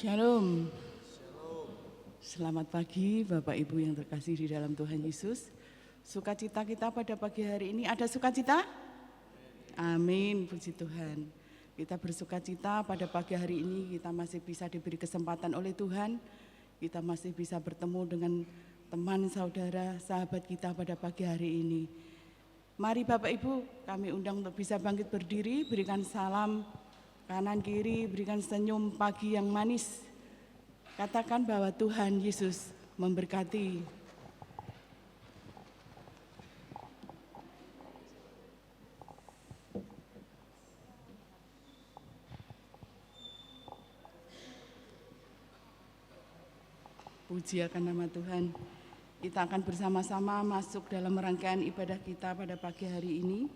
Shalom. Selamat pagi Bapak Ibu yang terkasih di dalam Tuhan Yesus. Sukacita kita pada pagi hari ini, ada sukacita? Amin, puji Tuhan. Kita bersukacita pada pagi hari ini, kita masih bisa diberi kesempatan oleh Tuhan. Kita masih bisa bertemu dengan teman, saudara, sahabat kita pada pagi hari ini. Mari Bapak Ibu, kami undang untuk bisa bangkit berdiri, berikan salam kanan kiri, berikan senyum pagi yang manis. Katakan bahwa Tuhan Yesus memberkati. Puji akan nama Tuhan. Kita akan bersama-sama masuk dalam rangkaian ibadah kita pada pagi hari ini.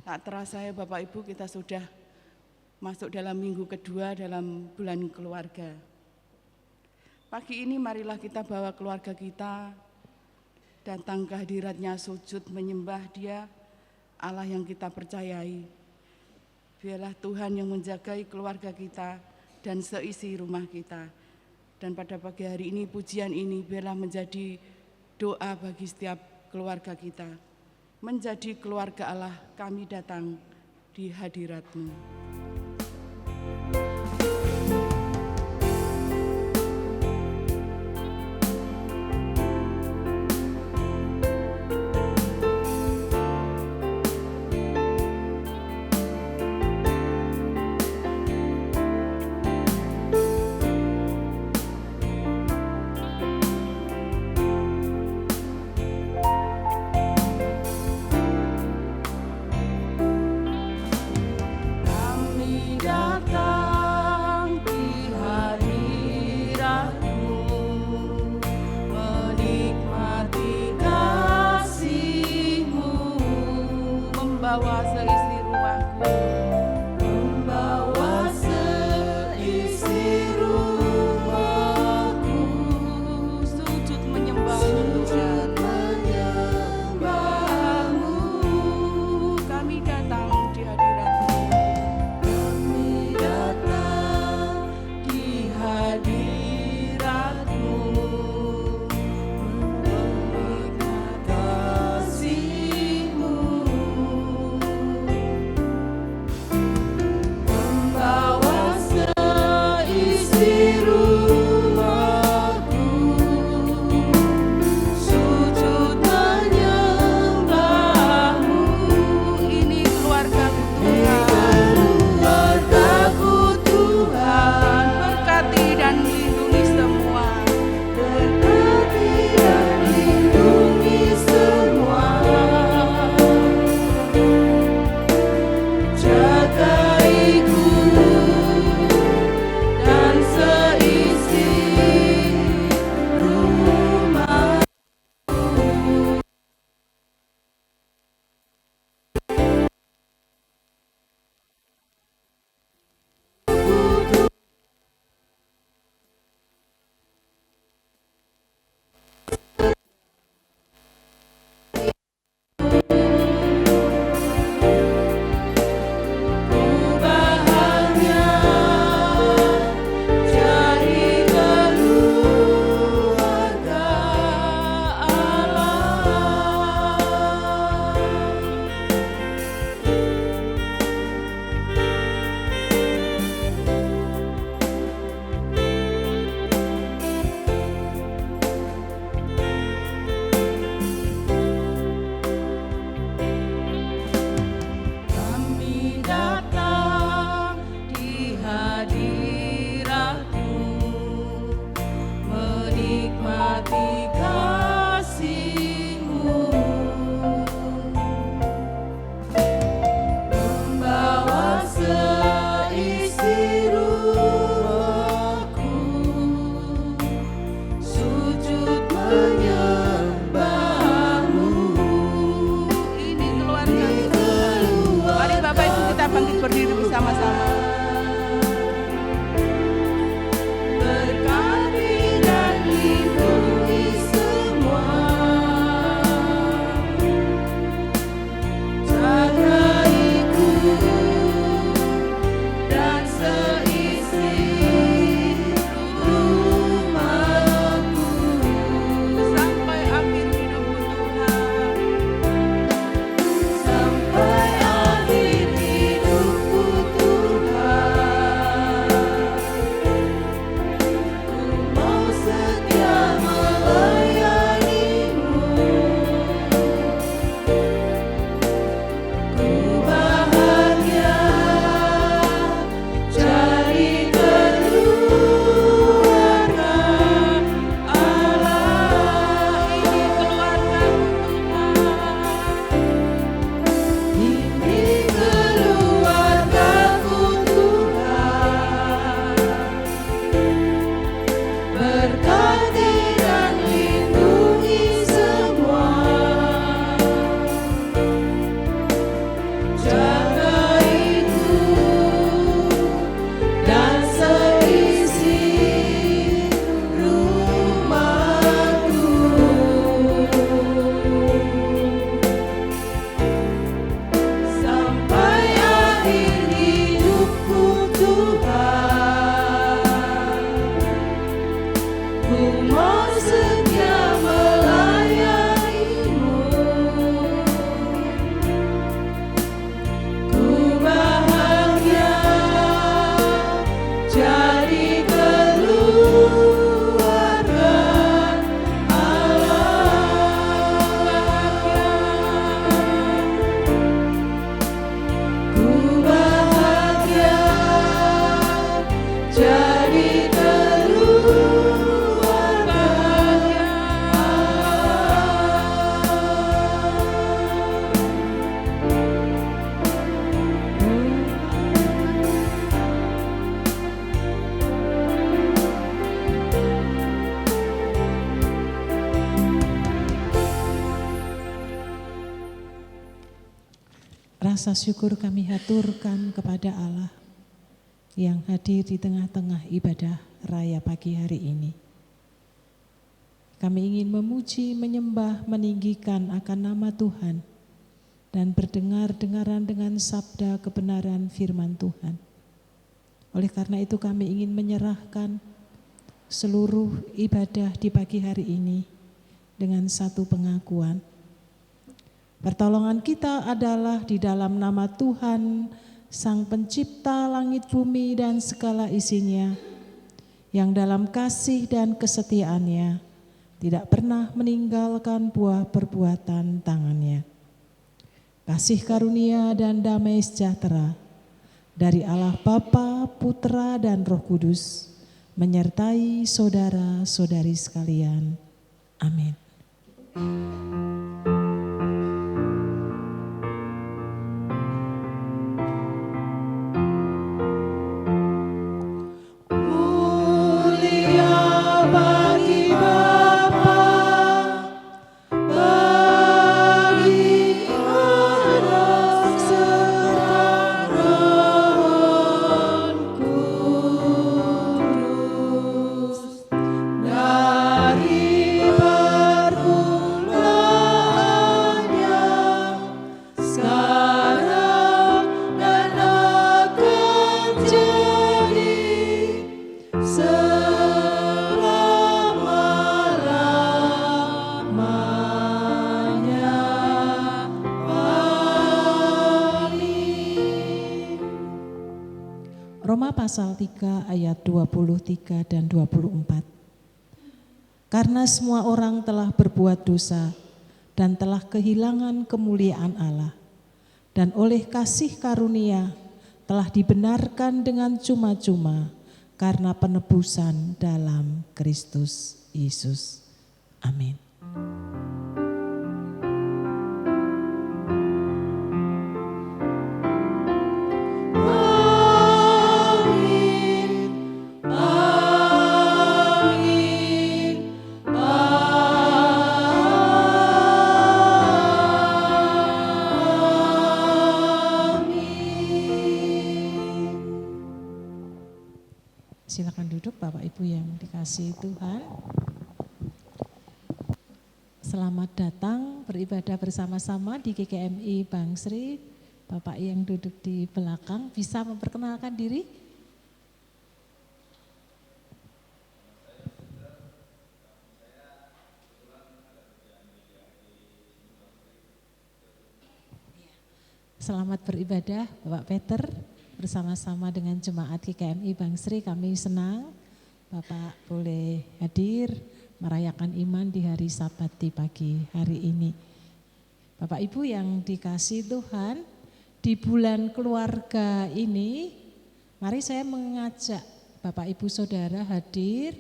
Tak terasa ya Bapak Ibu, kita sudah masuk dalam minggu kedua dalam bulan keluarga. Pagi ini marilah kita bawa keluarga kita datang ke hadirat-Nya, sujud menyembah Dia, Allah yang kita percayai. Biarlah Tuhan yang menjagai keluarga kita dan seisi rumah kita. Dan pada pagi hari ini pujian ini biarlah menjadi doa bagi setiap keluarga kita. Menjadi keluarga Allah, kami datang di hadirat-Mu. rasa syukur kami haturkan kepada Allah yang hadir di tengah-tengah ibadah raya pagi hari ini. Kami ingin memuji, menyembah, meninggikan akan nama Tuhan dan berdengar-dengaran dengan sabda kebenaran firman Tuhan. Oleh karena itu kami ingin menyerahkan seluruh ibadah di pagi hari ini dengan satu pengakuan. Pertolongan kita adalah di dalam nama Tuhan, Sang Pencipta langit bumi dan segala isinya, yang dalam kasih dan kesetiaannya tidak pernah meninggalkan buah perbuatan tangannya. Kasih karunia dan damai sejahtera dari Allah Bapa, Putra dan Roh Kudus menyertai saudara-saudari sekalian. Amin. Roma pasal 3 ayat 23 dan 24. Karena semua orang telah berbuat dosa dan telah kehilangan kemuliaan Allah, dan oleh kasih karunia telah dibenarkan dengan cuma-cuma karena penebusan dalam Kristus Yesus. Amin. Silakan duduk Bapak Ibu yang dikasihi Tuhan. Selamat datang beribadah bersama-sama di GKMI Bangsri. Bapak yang duduk di belakang bisa memperkenalkan diri? Selamat beribadah Bapak Peter. Bersama-sama dengan jemaat GKMI Bangsri, kami senang Bapak boleh hadir merayakan iman di hari Sabat di pagi hari ini. Bapak Ibu yang dikasihi Tuhan, di bulan keluarga ini, mari saya mengajak Bapak Ibu Saudara hadir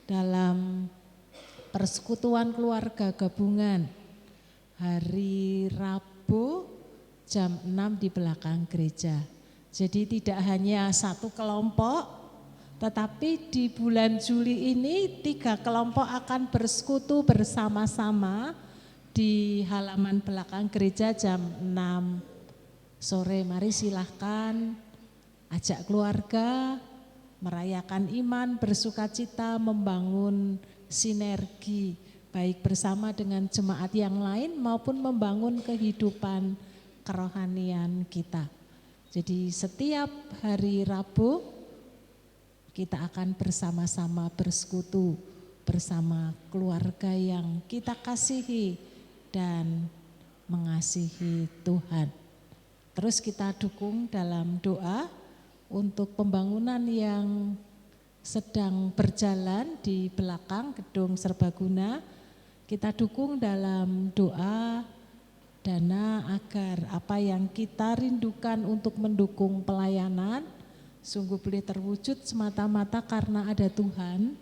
dalam persekutuan keluarga gabungan hari Rabu jam 6 di belakang gereja. Jadi tidak hanya satu kelompok, tetapi di bulan Juli ini 3 kelompok akan bersekutu bersama-sama di halaman belakang gereja jam 6 sore. Mari silahkan ajak keluarga, merayakan iman, bersukacita, membangun sinergi baik bersama dengan jemaat yang lain maupun membangun kehidupan kerohanian kita. Jadi setiap hari Rabu kita akan bersama-sama bersekutu bersama keluarga yang kita kasihi dan mengasihi Tuhan. Terus kita dukung dalam doa untuk pembangunan yang sedang berjalan di belakang gedung serbaguna. Kita dukung dalam doa dana agar apa yang kita rindukan untuk mendukung pelayanan sungguh boleh terwujud semata-mata karena ada Tuhan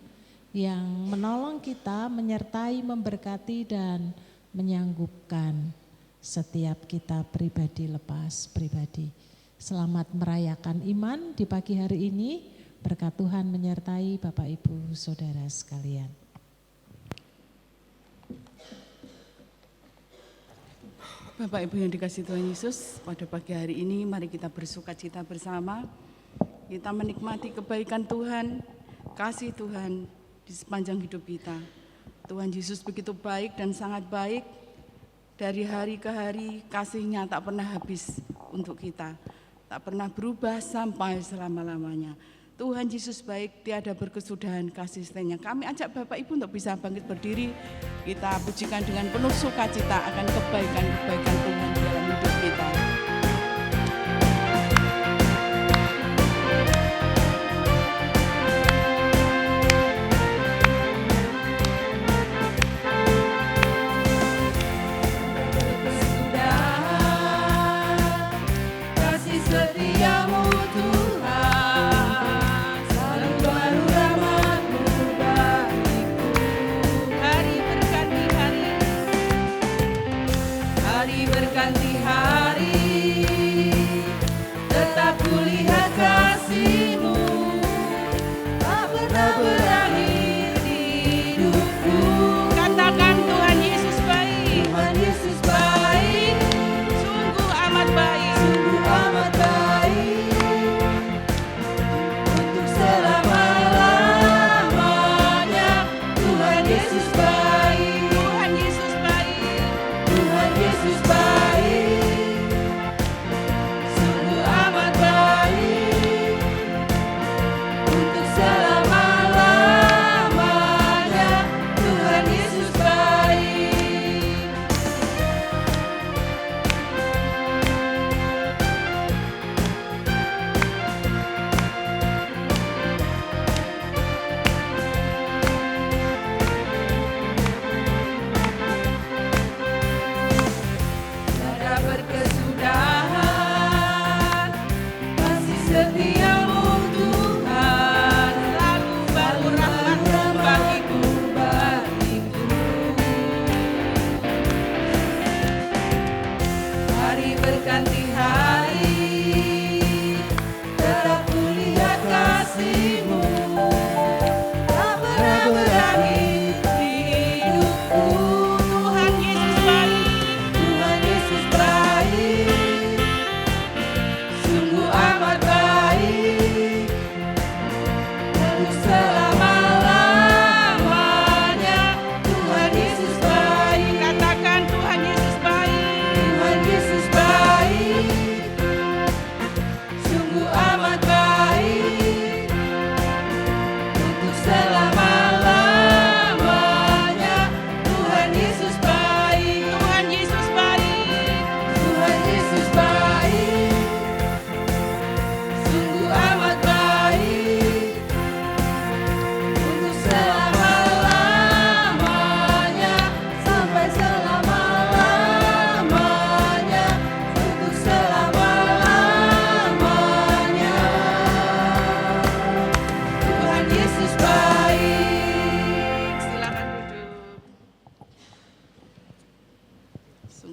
yang menolong kita, menyertai, memberkati dan menyanggupkan setiap kita pribadi lepas pribadi. Selamat merayakan iman di pagi hari ini, berkat Tuhan menyertai Bapak Ibu Saudara sekalian. Bapak Ibu yang dikasihi Tuhan Yesus, pada pagi hari ini mari kita bersukacita bersama. Kita menikmati kebaikan Tuhan, kasih Tuhan di sepanjang hidup kita. Tuhan Yesus begitu baik dan sangat baik. Dari hari ke hari kasih-Nya tak pernah habis untuk kita. Tak pernah berubah sampai selama-lamanya. Tuhan Yesus baik, tiada berkesudahan kasih setia-Nya. Kami ajak Bapak Ibu untuk bisa bangkit berdiri. Kita pujikan dengan penuh sukacita akan kebaikan-kebaikan Tuhan dalam hidup kita.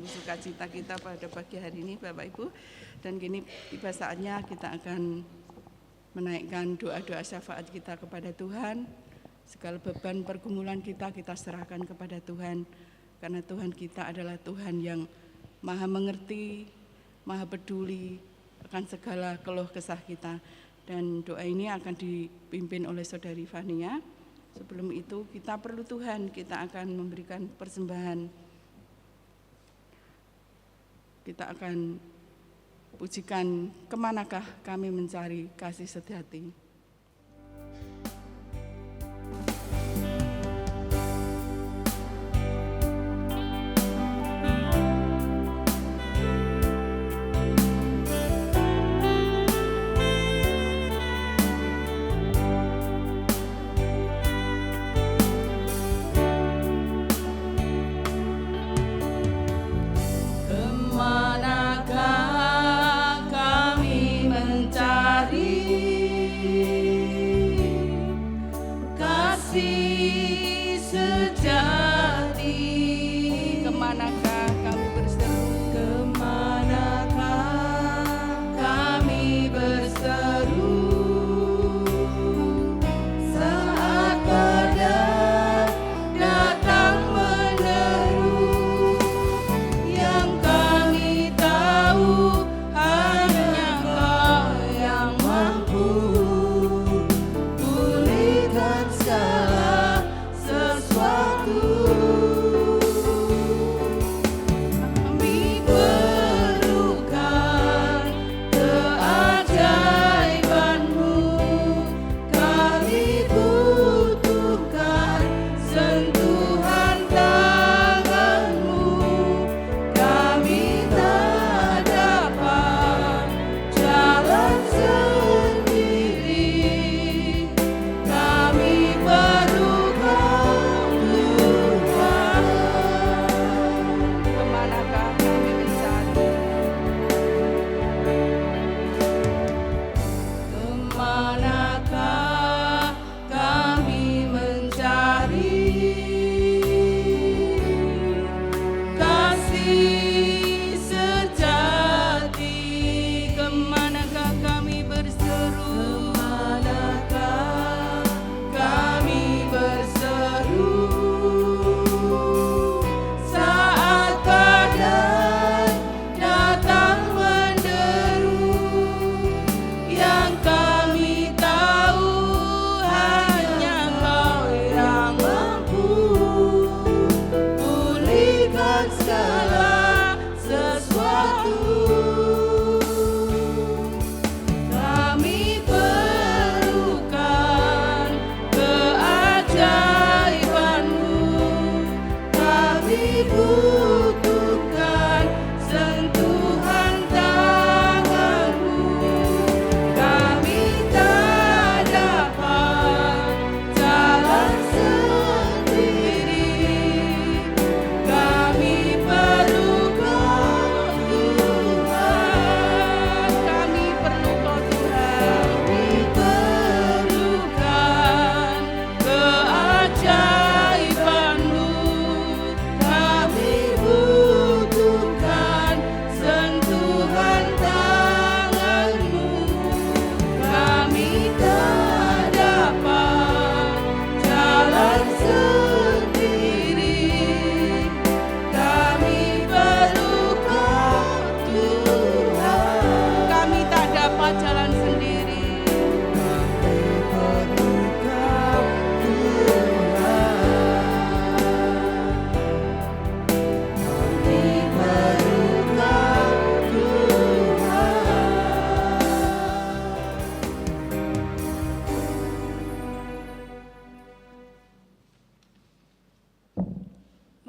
Sukacita kita pada pagi hari ini Bapak Ibu, dan kini tiba saatnya kita akan menaikkan doa-doa syafaat kita kepada Tuhan. Segala beban pergumulan kita serahkan kepada Tuhan, karena Tuhan kita adalah Tuhan yang maha mengerti, maha peduli akan segala keluh kesah kita. Dan doa ini akan dipimpin oleh Saudari Fania. Sebelum itu kita perlu Tuhan, kita akan memberikan persembahan. Kita akan pujikan kemanakah kami mencari kasih sejati. Yang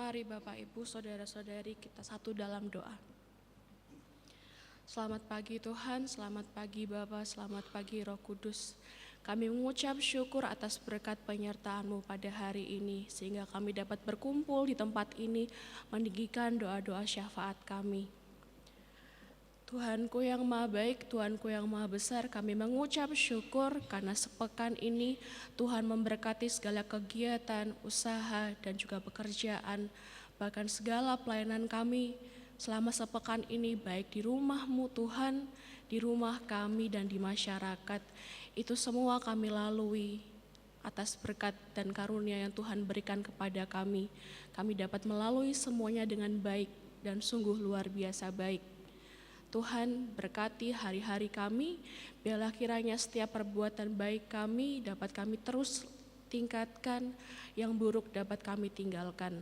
Mari Bapak Ibu, Saudara-saudari kita satu dalam doa. Selamat pagi Tuhan, selamat pagi Bapa, selamat pagi Roh Kudus. Kami mengucap syukur atas berkat penyertaan-Mu pada hari ini, sehingga kami dapat berkumpul di tempat ini meninggikan doa-doa syafaat kami. Tuhanku yang maha baik, Tuhanku yang maha besar, kami mengucap syukur karena sepekan ini Tuhan memberkati segala kegiatan, usaha, dan juga pekerjaan, bahkan segala pelayanan kami selama sepekan ini, baik di rumah-Mu Tuhan, di rumah kami dan di masyarakat. Itu semua kami lalui atas berkat dan karunia yang Tuhan berikan kepada kami. Kami dapat melalui semuanya dengan baik dan sungguh luar biasa baik. Tuhan berkati hari-hari kami, biarlah kiranya setiap perbuatan baik kami dapat kami terus tingkatkan, yang buruk dapat kami tinggalkan.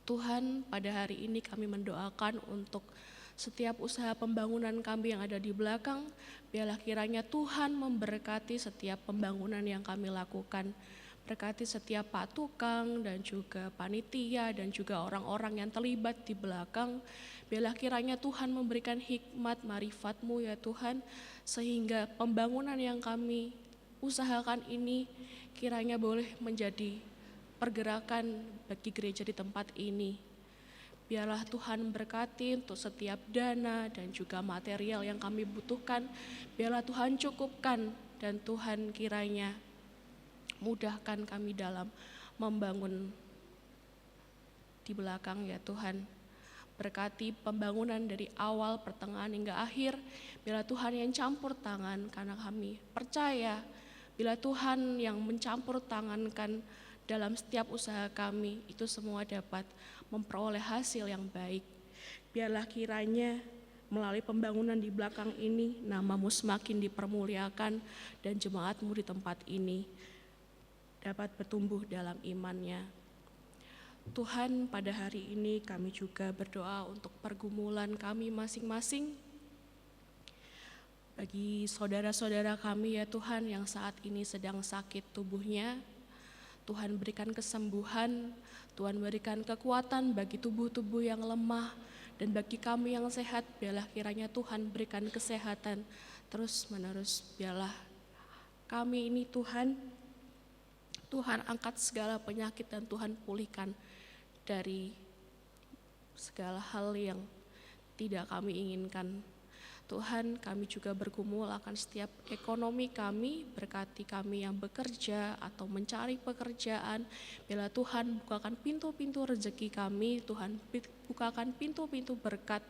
Tuhan, pada hari ini kami mendoakan untuk setiap usaha pembangunan kami yang ada di belakang, biarlah kiranya Tuhan memberkati setiap pembangunan yang kami lakukan. Berkati setiap pak tukang dan juga panitia dan juga orang-orang yang terlibat di belakang. Biarlah kiranya Tuhan memberikan hikmat marifat-Mu ya Tuhan, sehingga pembangunan yang kami usahakan ini kiranya boleh menjadi pergerakan bagi gereja di tempat ini. Biarlah Tuhan berkati untuk setiap dana dan juga material yang kami butuhkan. Biarlah Tuhan cukupkan dan Tuhan kiranya mudahkan kami dalam membangun di belakang ya Tuhan. Berkati pembangunan dari awal, pertengahan hingga akhir. Biarlah Tuhan yang campur tangan, karena kami percaya bila Tuhan yang mencampur tangankan dalam setiap usaha kami, itu semua dapat memperoleh hasil yang baik. Biarlah kiranya melalui pembangunan di belakang ini, nama-Mu semakin dipermuliakan dan jemaat-Mu di tempat ini dapat bertumbuh dalam imannya. Tuhan, pada hari ini kami juga berdoa untuk pergumulan kami masing-masing. Bagi saudara-saudara kami ya Tuhan yang saat ini sedang sakit tubuhnya, Tuhan berikan kesembuhan, Tuhan berikan kekuatan bagi tubuh-tubuh yang lemah, dan bagi kami yang sehat, biarlah kiranya Tuhan berikan kesehatan terus-menerus. Biarlah kami ini Tuhan angkat segala penyakit dan Tuhan pulihkan dari segala hal yang tidak kami inginkan. Tuhan, kami juga bergumul akan setiap ekonomi kami, berkati kami yang bekerja atau mencari pekerjaan. Bila Tuhan bukakan pintu-pintu rezeki kami, Tuhan bukakan pintu-pintu berkat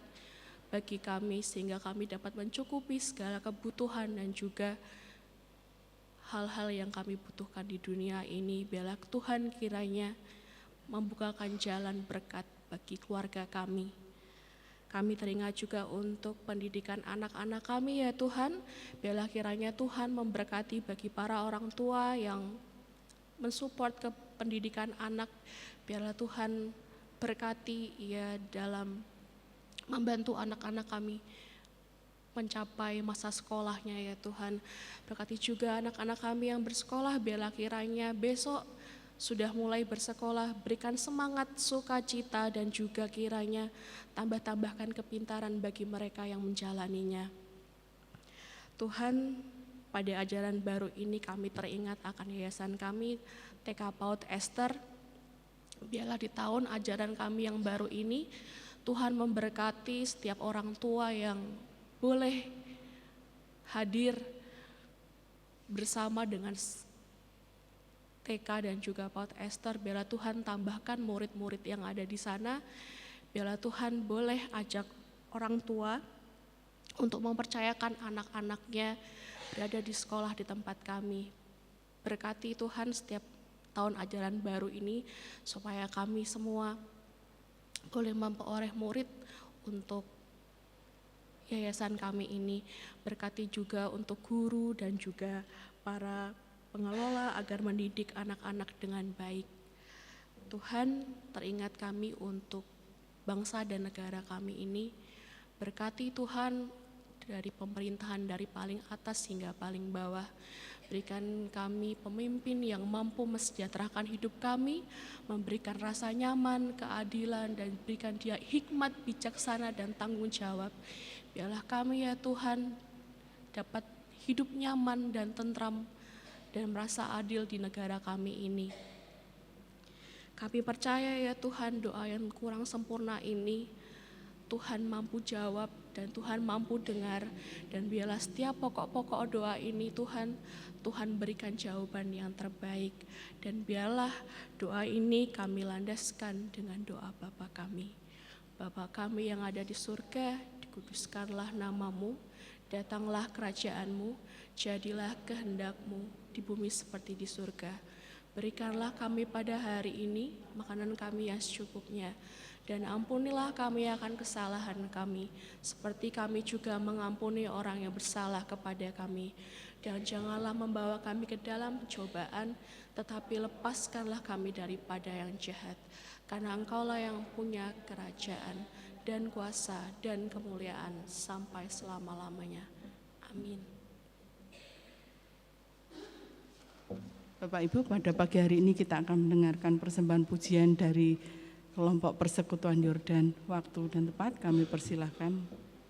bagi kami, sehingga kami dapat mencukupi segala kebutuhan dan juga hal-hal yang kami butuhkan di dunia ini. Biarlah Tuhan kiranya membukakan jalan berkat bagi keluarga kami. Kami teringat juga untuk pendidikan anak-anak kami ya Tuhan. Biarlah kiranya Tuhan memberkati bagi para orang tua yang mensupport ke pendidikan anak. Biarlah Tuhan berkati ya dalam membantu anak-anak kami mencapai masa sekolahnya ya Tuhan. Berkati juga anak-anak kami yang bersekolah, biarlah kiranya besok sudah mulai bersekolah, berikan semangat, sukacita, dan juga kiranya tambahkan kepintaran bagi mereka yang menjalaninya. Tuhan, pada ajaran baru ini kami teringat akan yayasan kami, TK PAUD Esther. Biarlah di tahun ajaran kami yang baru ini, Tuhan memberkati setiap orang tua yang boleh hadir bersama dengan TK dan juga PAUD Esther. Biarlah Tuhan tambahkan murid-murid yang ada di sana. Biarlah Tuhan boleh ajak orang tua untuk mempercayakan anak-anaknya berada di sekolah di tempat kami. Berkati Tuhan setiap tahun ajaran baru ini, supaya kami semua boleh memperoleh murid untuk yayasan kami ini. Berkati juga untuk guru dan juga para pengelola agar mendidik anak-anak dengan baik. Tuhan, teringat kami untuk bangsa dan negara kami ini. Berkati Tuhan dari pemerintahan dari paling atas hingga paling bawah. Berikan kami pemimpin yang mampu mesejahterakan hidup kami, memberikan rasa nyaman, keadilan, dan berikan dia hikmat, bijaksana, dan tanggung jawab. Biarlah kami ya Tuhan dapat hidup nyaman dan tentram dan merasa adil di negara kami ini. Kami percaya ya Tuhan, doa yang kurang sempurna ini Tuhan mampu jawab dan Tuhan mampu dengar, dan biarlah setiap pokok-pokok doa ini Tuhan berikan jawaban yang terbaik, dan biarlah doa ini kami landaskan dengan doa Bapa kami. Bapa kami yang ada di surga, dikuduskanlah namamu, datanglah kerajaanmu, jadilah kehendak-Mu di bumi seperti di surga. Berikanlah kami pada hari ini makanan kami yang secukupnya, dan ampunilah kami akan kesalahan kami, seperti kami juga mengampuni orang yang bersalah kepada kami. Dan janganlah membawa kami ke dalam pencobaan, tetapi lepaskanlah kami daripada yang jahat. Karena Engkaulah yang punya kerajaan dan kuasa dan kemuliaan sampai selama-lamanya. Amin. Bapak Ibu, pada pagi hari ini kita akan mendengarkan persembahan pujian dari kelompok Persekutuan Yordan. Waktu dan tempat kami persilahkan. Kami berdiri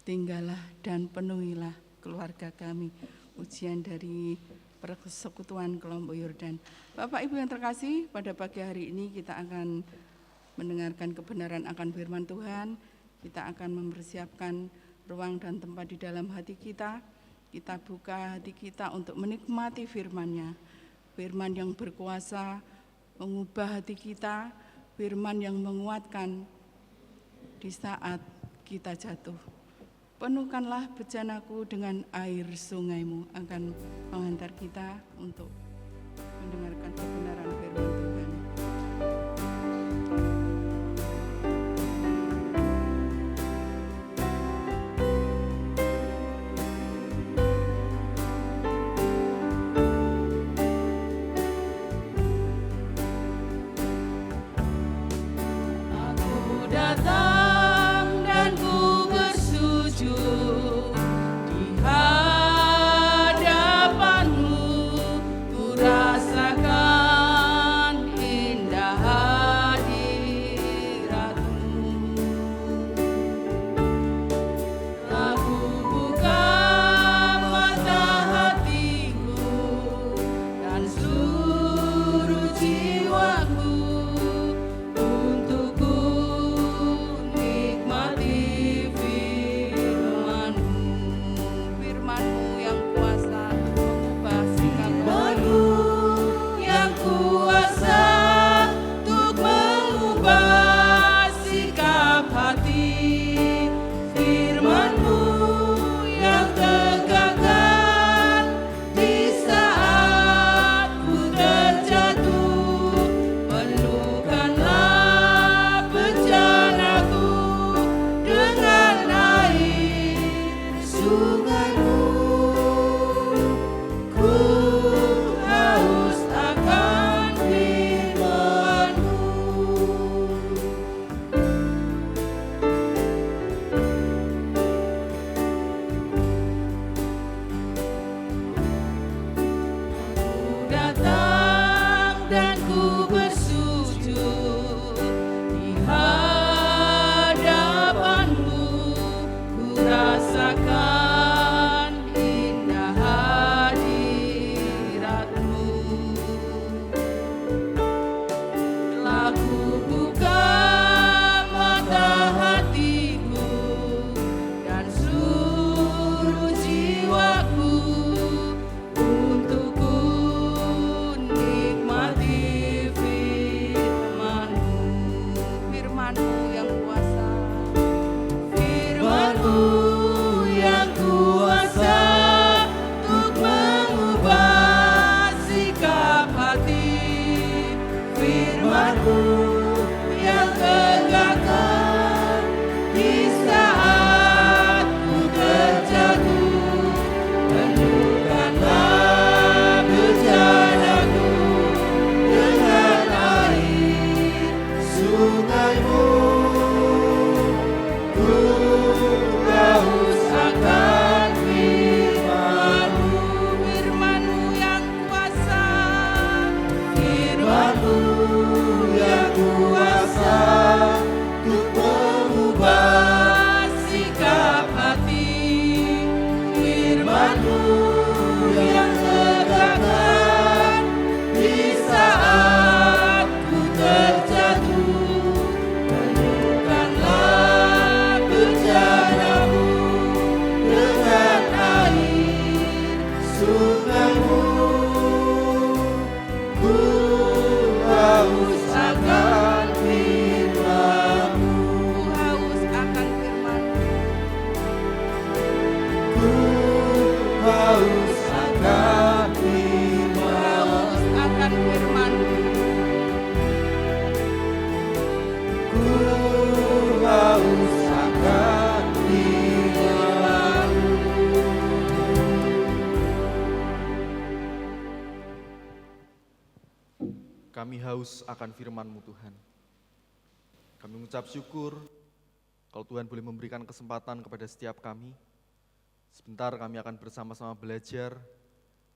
tinggallah dan penuhilah keluarga kami. Ujian dari Persekutuan Kelompok Yordan. Bapak Ibu yang terkasih, pada pagi hari ini kita akan mendengarkan kebenaran akan firman Tuhan. Kita akan mempersiapkan ruang dan tempat di dalam hati kita. Kita buka hati kita untuk menikmati firman-Nya. Firman yang berkuasa mengubah hati kita, firman yang menguatkan di saat kita jatuh. Penuhkanlah bejanaku dengan air sungai-Mu, akan menghantar kita untuk mendengarkan kebenaran firman Tuhan. Kami haus akan firman-Mu Tuhan. Kami mengucap syukur kalau Tuhan boleh memberikan kesempatan kepada setiap kami. Sebentar kami akan bersama-sama belajar,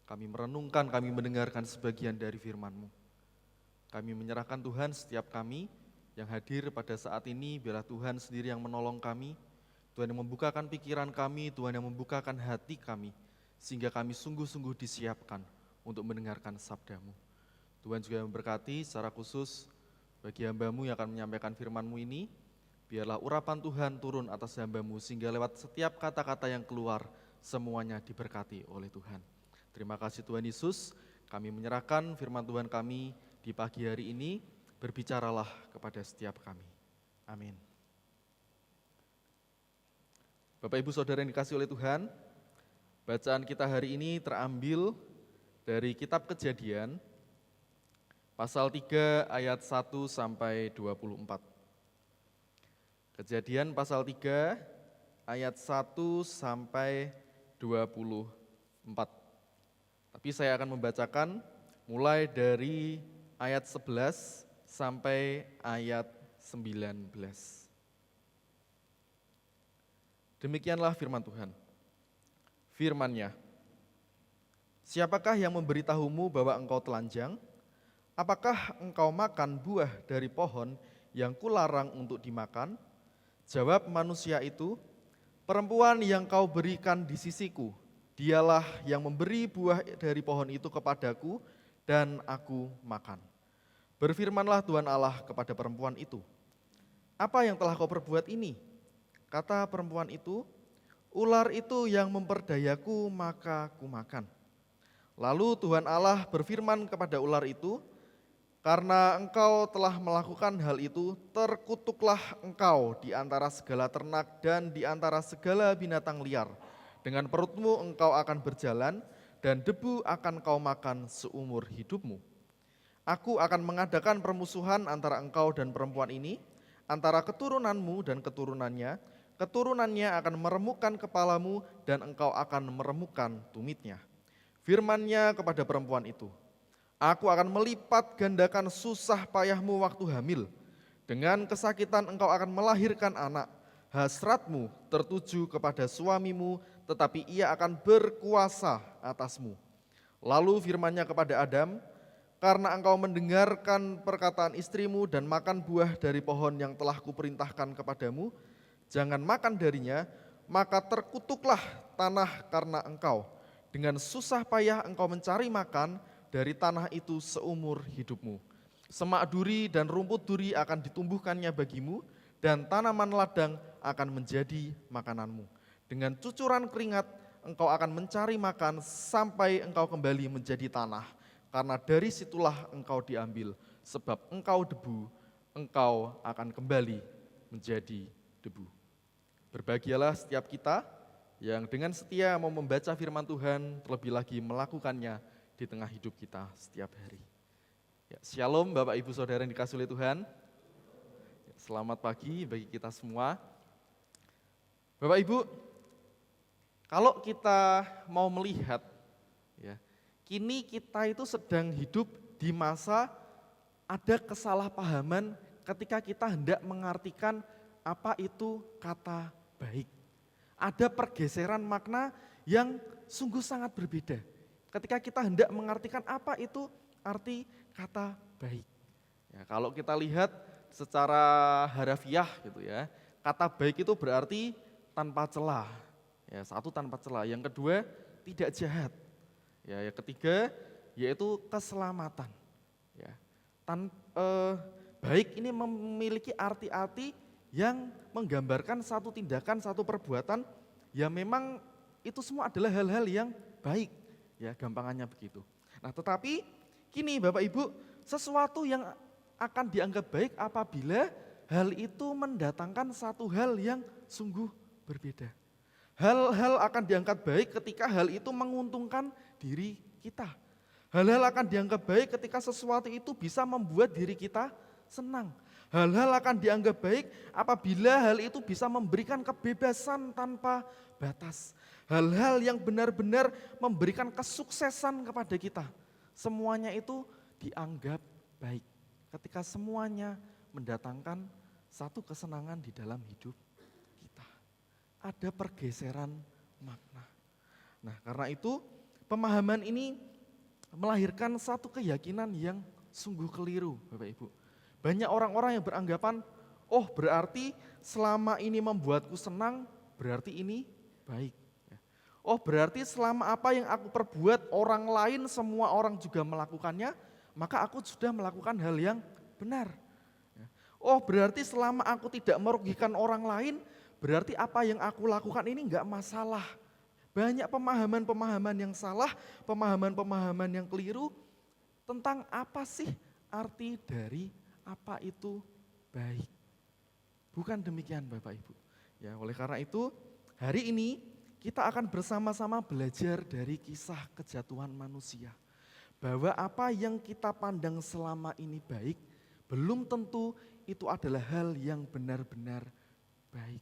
kami merenungkan, kami mendengarkan sebagian dari firman-Mu. Kami menyerahkan Tuhan setiap kami yang hadir pada saat ini, biarlah Tuhan sendiri yang menolong kami, Tuhan yang membukakan pikiran kami, Tuhan yang membukakan hati kami, sehingga kami sungguh-sungguh disiapkan untuk mendengarkan sabda-Mu. Tuhan juga memberkati secara khusus bagi hamba-Mu yang akan menyampaikan firman-Mu ini, biarlah urapan Tuhan turun atas hamba-Mu, sehingga lewat setiap kata-kata yang keluar, semuanya diberkati oleh Tuhan. Terima kasih Tuhan Yesus, kami menyerahkan firman Tuhan kami di pagi hari ini, berbicaralah kepada setiap kami. Amin. Bapak Ibu Saudara yang dikasihi oleh Tuhan, bacaan kita hari ini terambil dari kitab Kejadian, pasal 3 ayat 1 sampai 24. Kejadian pasal 3 ayat 1 sampai 24. Tapi saya akan membacakan mulai dari ayat 11 sampai ayat 19. Demikianlah firman Tuhan. Firman-Nya, siapakah yang memberitahumu bahwa engkau telanjang? Apakah engkau makan buah dari pohon yang kularang untuk dimakan? Jawab manusia itu, perempuan yang kau berikan di sisiku, dialah yang memberi buah dari pohon itu kepadaku dan aku makan. Berfirmanlah Tuhan Allah kepada perempuan itu, apa yang telah kau perbuat ini? Kata perempuan itu, ular itu yang memperdayaku maka kumakan. Lalu Tuhan Allah berfirman kepada ular itu, karena engkau telah melakukan hal itu, terkutuklah engkau di antara segala ternak dan di antara segala binatang liar. Dengan perutmu engkau akan berjalan dan debu akan kau makan seumur hidupmu. Aku akan mengadakan permusuhan antara engkau dan perempuan ini, antara keturunanmu dan keturunannya. Keturunannya akan meremukkan kepalamu dan engkau akan meremukkan tumitnya. Firman-Nya kepada perempuan itu, aku akan melipat gandakan susah payahmu waktu hamil. Dengan kesakitan engkau akan melahirkan anak. Hasratmu tertuju kepada suamimu, tetapi ia akan berkuasa atasmu. Lalu firman-Nya kepada Adam, karena engkau mendengarkan perkataan istrimu dan makan buah dari pohon yang telah kuperintahkan kepadamu, jangan makan darinya, maka terkutuklah tanah karena engkau. Dengan susah payah engkau mencari makan dari tanah itu seumur hidupmu. Semak duri dan rumput duri akan ditumbuhkannya bagimu, dan tanaman ladang akan menjadi makananmu. Dengan cucuran keringat engkau akan mencari makan sampai engkau kembali menjadi tanah, karena dari situlah engkau diambil, sebab engkau debu, engkau akan kembali menjadi debu. Berbahagialah setiap kita yang dengan setia mau membaca firman Tuhan, terlebih lagi melakukannya di tengah hidup kita setiap hari. Ya, shalom Bapak Ibu Saudara yang dikasihi oleh Tuhan. Ya, selamat pagi bagi kita semua. Bapak Ibu, kalau kita mau melihat, ya, kini kita itu sedang hidup di masa ada kesalahpahaman ketika kita hendak mengartikan apa itu kata baik. Ada pergeseran makna yang sungguh sangat berbeda ketika kita hendak mengartikan apa itu arti kata baik. Ya, kalau kita lihat secara harafiah gitu ya, kata baik itu berarti tanpa celah. Ya, satu tanpa celah, yang kedua tidak jahat. Ya, yang ketiga yaitu keselamatan. Ya, baik ini memiliki arti-arti yang menggambarkan satu tindakan, satu perbuatan yang memang itu semua adalah hal-hal yang baik, ya gampangannya begitu. Nah tetapi kini Bapak Ibu, sesuatu yang akan dianggap baik apabila hal itu mendatangkan satu hal yang sungguh berbeda. Hal-hal akan dianggap baik ketika hal itu menguntungkan diri kita. Hal-hal akan dianggap baik ketika sesuatu itu bisa membuat diri kita senang. Hal-hal akan dianggap baik apabila hal itu bisa memberikan kebebasan tanpa batas. Hal-hal yang benar-benar memberikan kesuksesan kepada kita. Semuanya itu dianggap baik ketika semuanya mendatangkan satu kesenangan di dalam hidup kita. Ada pergeseran makna. Nah, karena itu pemahaman ini melahirkan satu keyakinan yang sungguh keliru, Bapak Ibu. Banyak orang-orang yang beranggapan, oh berarti selama ini membuatku senang, berarti ini baik. Oh berarti selama apa yang aku perbuat orang lain semua orang juga melakukannya, maka aku sudah melakukan hal yang benar. Oh berarti selama aku tidak merugikan orang lain, berarti apa yang aku lakukan ini enggak masalah. Banyak pemahaman-pemahaman yang salah, pemahaman-pemahaman yang keliru tentang apa sih arti dari apa itu baik. Bukan demikian Bapak Ibu. Ya, oleh karena itu hari ini kita akan bersama-sama belajar dari kisah kejatuhan manusia. Bahwa apa yang kita pandang selama ini baik, belum tentu itu adalah hal yang benar-benar baik.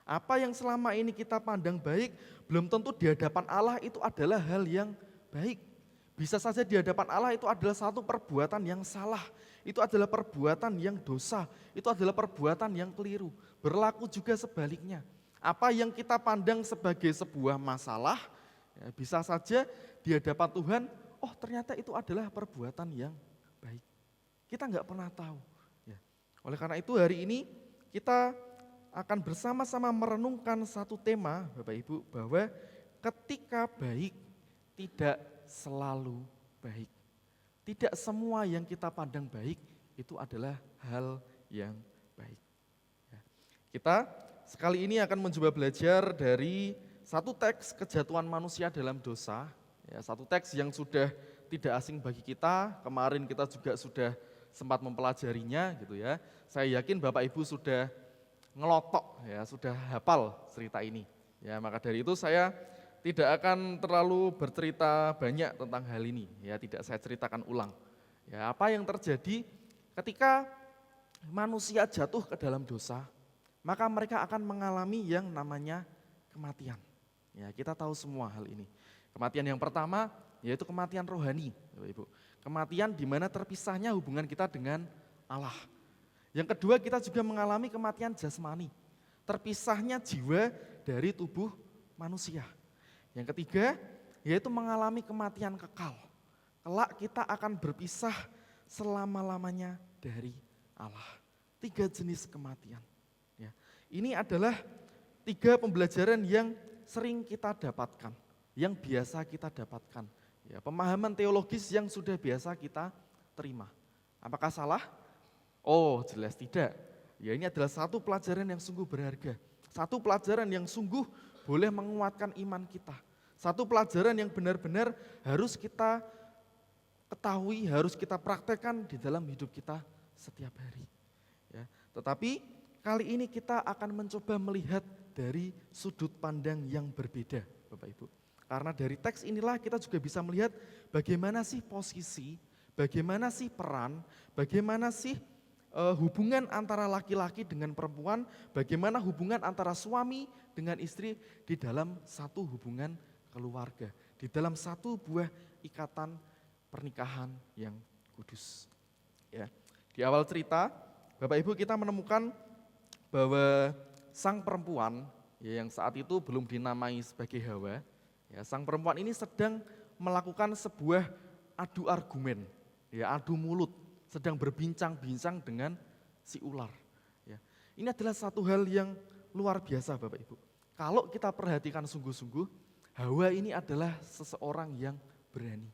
Apa yang selama ini kita pandang baik, belum tentu di hadapan Allah itu adalah hal yang baik. Bisa saja di hadapan Allah itu adalah satu perbuatan yang salah. Itu adalah perbuatan yang dosa. Itu adalah perbuatan yang keliru. Berlaku juga sebaliknya. Apa yang kita pandang sebagai sebuah masalah, ya bisa saja di hadapan Tuhan, oh ternyata itu adalah perbuatan yang baik. Kita nggak pernah tahu. Ya. Oleh karena itu hari ini kita akan bersama-sama merenungkan satu tema Bapak Ibu, bahwa ketika baik tidak selalu baik. Tidak semua yang kita pandang baik itu adalah hal yang baik. Ya. Kita sekali ini akan mencoba belajar dari satu teks kejatuhan manusia dalam dosa, ya, satu teks yang sudah tidak asing bagi kita. Kemarin kita juga sudah sempat mempelajarinya, gitu ya. Saya yakin Bapak Ibu sudah ngelotok, ya, sudah hafal cerita ini. Ya, maka dari itu saya tidak akan terlalu bercerita banyak tentang hal ini, ya, tidak saya ceritakan ulang. Ya, apa yang terjadi ketika manusia jatuh ke dalam dosa? Maka mereka akan mengalami yang namanya kematian. Ya, kita tahu semua hal ini. Kematian yang pertama yaitu kematian rohani, Bapak Ibu. Kematian di mana terpisahnya hubungan kita dengan Allah. Yang kedua kita juga mengalami kematian jasmani. Terpisahnya jiwa dari tubuh manusia. Yang ketiga yaitu mengalami kematian kekal. Kelak kita akan berpisah selama-lamanya dari Allah. 3 jenis kematian. Ya, ini adalah 3 pembelajaran yang sering kita dapatkan, yang biasa kita dapatkan. Ya, pemahaman teologis yang sudah biasa kita terima. Apakah salah? Oh, jelas tidak. Ya, ini adalah satu pelajaran yang sungguh berharga. Satu pelajaran yang sungguh boleh menguatkan iman kita. Satu pelajaran yang benar-benar harus kita ketahui, harus kita praktekkan di dalam hidup kita setiap hari. Ya, tetapi kali ini kita akan mencoba melihat dari sudut pandang yang berbeda, Bapak Ibu. Karena dari teks inilah kita juga bisa melihat bagaimana sih posisi, bagaimana sih peran, bagaimana sih hubungan antara laki-laki dengan perempuan, bagaimana hubungan antara suami dengan istri di dalam satu hubungan keluarga, di dalam satu buah ikatan pernikahan yang kudus. Ya, di awal cerita, Bapak Ibu kita menemukan bahwa sang perempuan, ya, yang saat itu belum dinamai sebagai Hawa, ya, sang perempuan ini sedang melakukan sebuah adu argumen, ya, adu mulut, sedang berbincang-bincang dengan si ular. Ya. Ini adalah satu hal yang luar biasa Bapak Ibu. Kalau kita perhatikan sungguh-sungguh, Hawa ini adalah seseorang yang berani.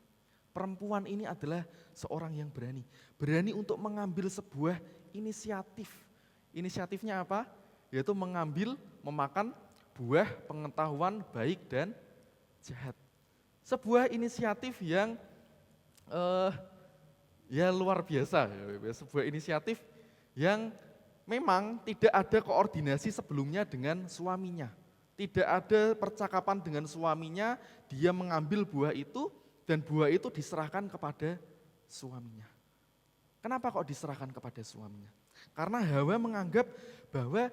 Perempuan ini adalah seorang yang berani. Berani untuk mengambil sebuah inisiatif. Inisiatifnya apa? Yaitu memakan buah pengetahuan baik dan jahat. Sebuah inisiatif yang ya luar biasa. Sebuah inisiatif yang memang tidak ada koordinasi sebelumnya dengan suaminya. Tidak ada percakapan dengan suaminya, dia mengambil buah itu dan buah itu diserahkan kepada suaminya. Kenapa kok diserahkan kepada suaminya? Karena Hawa menganggap bahwa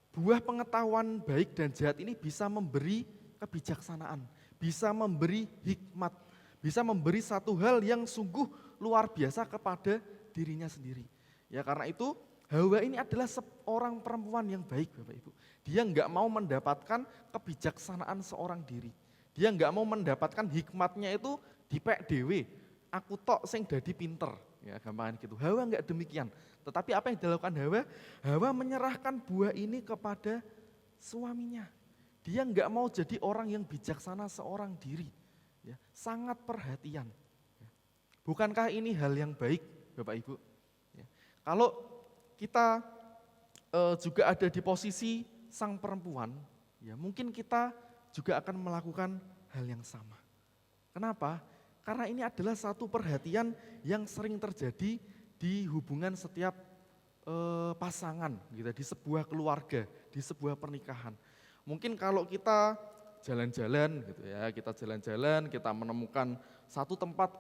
buah pengetahuan baik dan jahat ini bisa memberi kebijaksanaan, bisa memberi hikmat, bisa memberi satu hal yang sungguh luar biasa kepada dirinya sendiri. Ya karena itu Hawa ini adalah seorang perempuan yang baik Bapak Ibu. Dia enggak mau mendapatkan kebijaksanaan seorang diri. Dia enggak mau mendapatkan hikmatnya itu dipek dewe. Aku tok sing dadi pinter. Ya gampangan gitu. Hawa enggak demikian. Tetapi apa yang dilakukan Hawa? Hawa menyerahkan buah ini kepada suaminya. Dia nggak mau jadi orang yang bijaksana seorang diri. Ya, sangat perhatian. Ya. Bukankah ini hal yang baik, Bapak Ibu? Ya. Kalau kita juga ada di posisi sang perempuan, ya mungkin kita juga akan melakukan hal yang sama. Kenapa? Karena ini adalah satu perhatian yang sering terjadi di hubungan setiap pasangan, gitu, di sebuah keluarga, di sebuah pernikahan. Mungkin kalau kita jalan-jalan, gitu ya, kita menemukan satu tempat,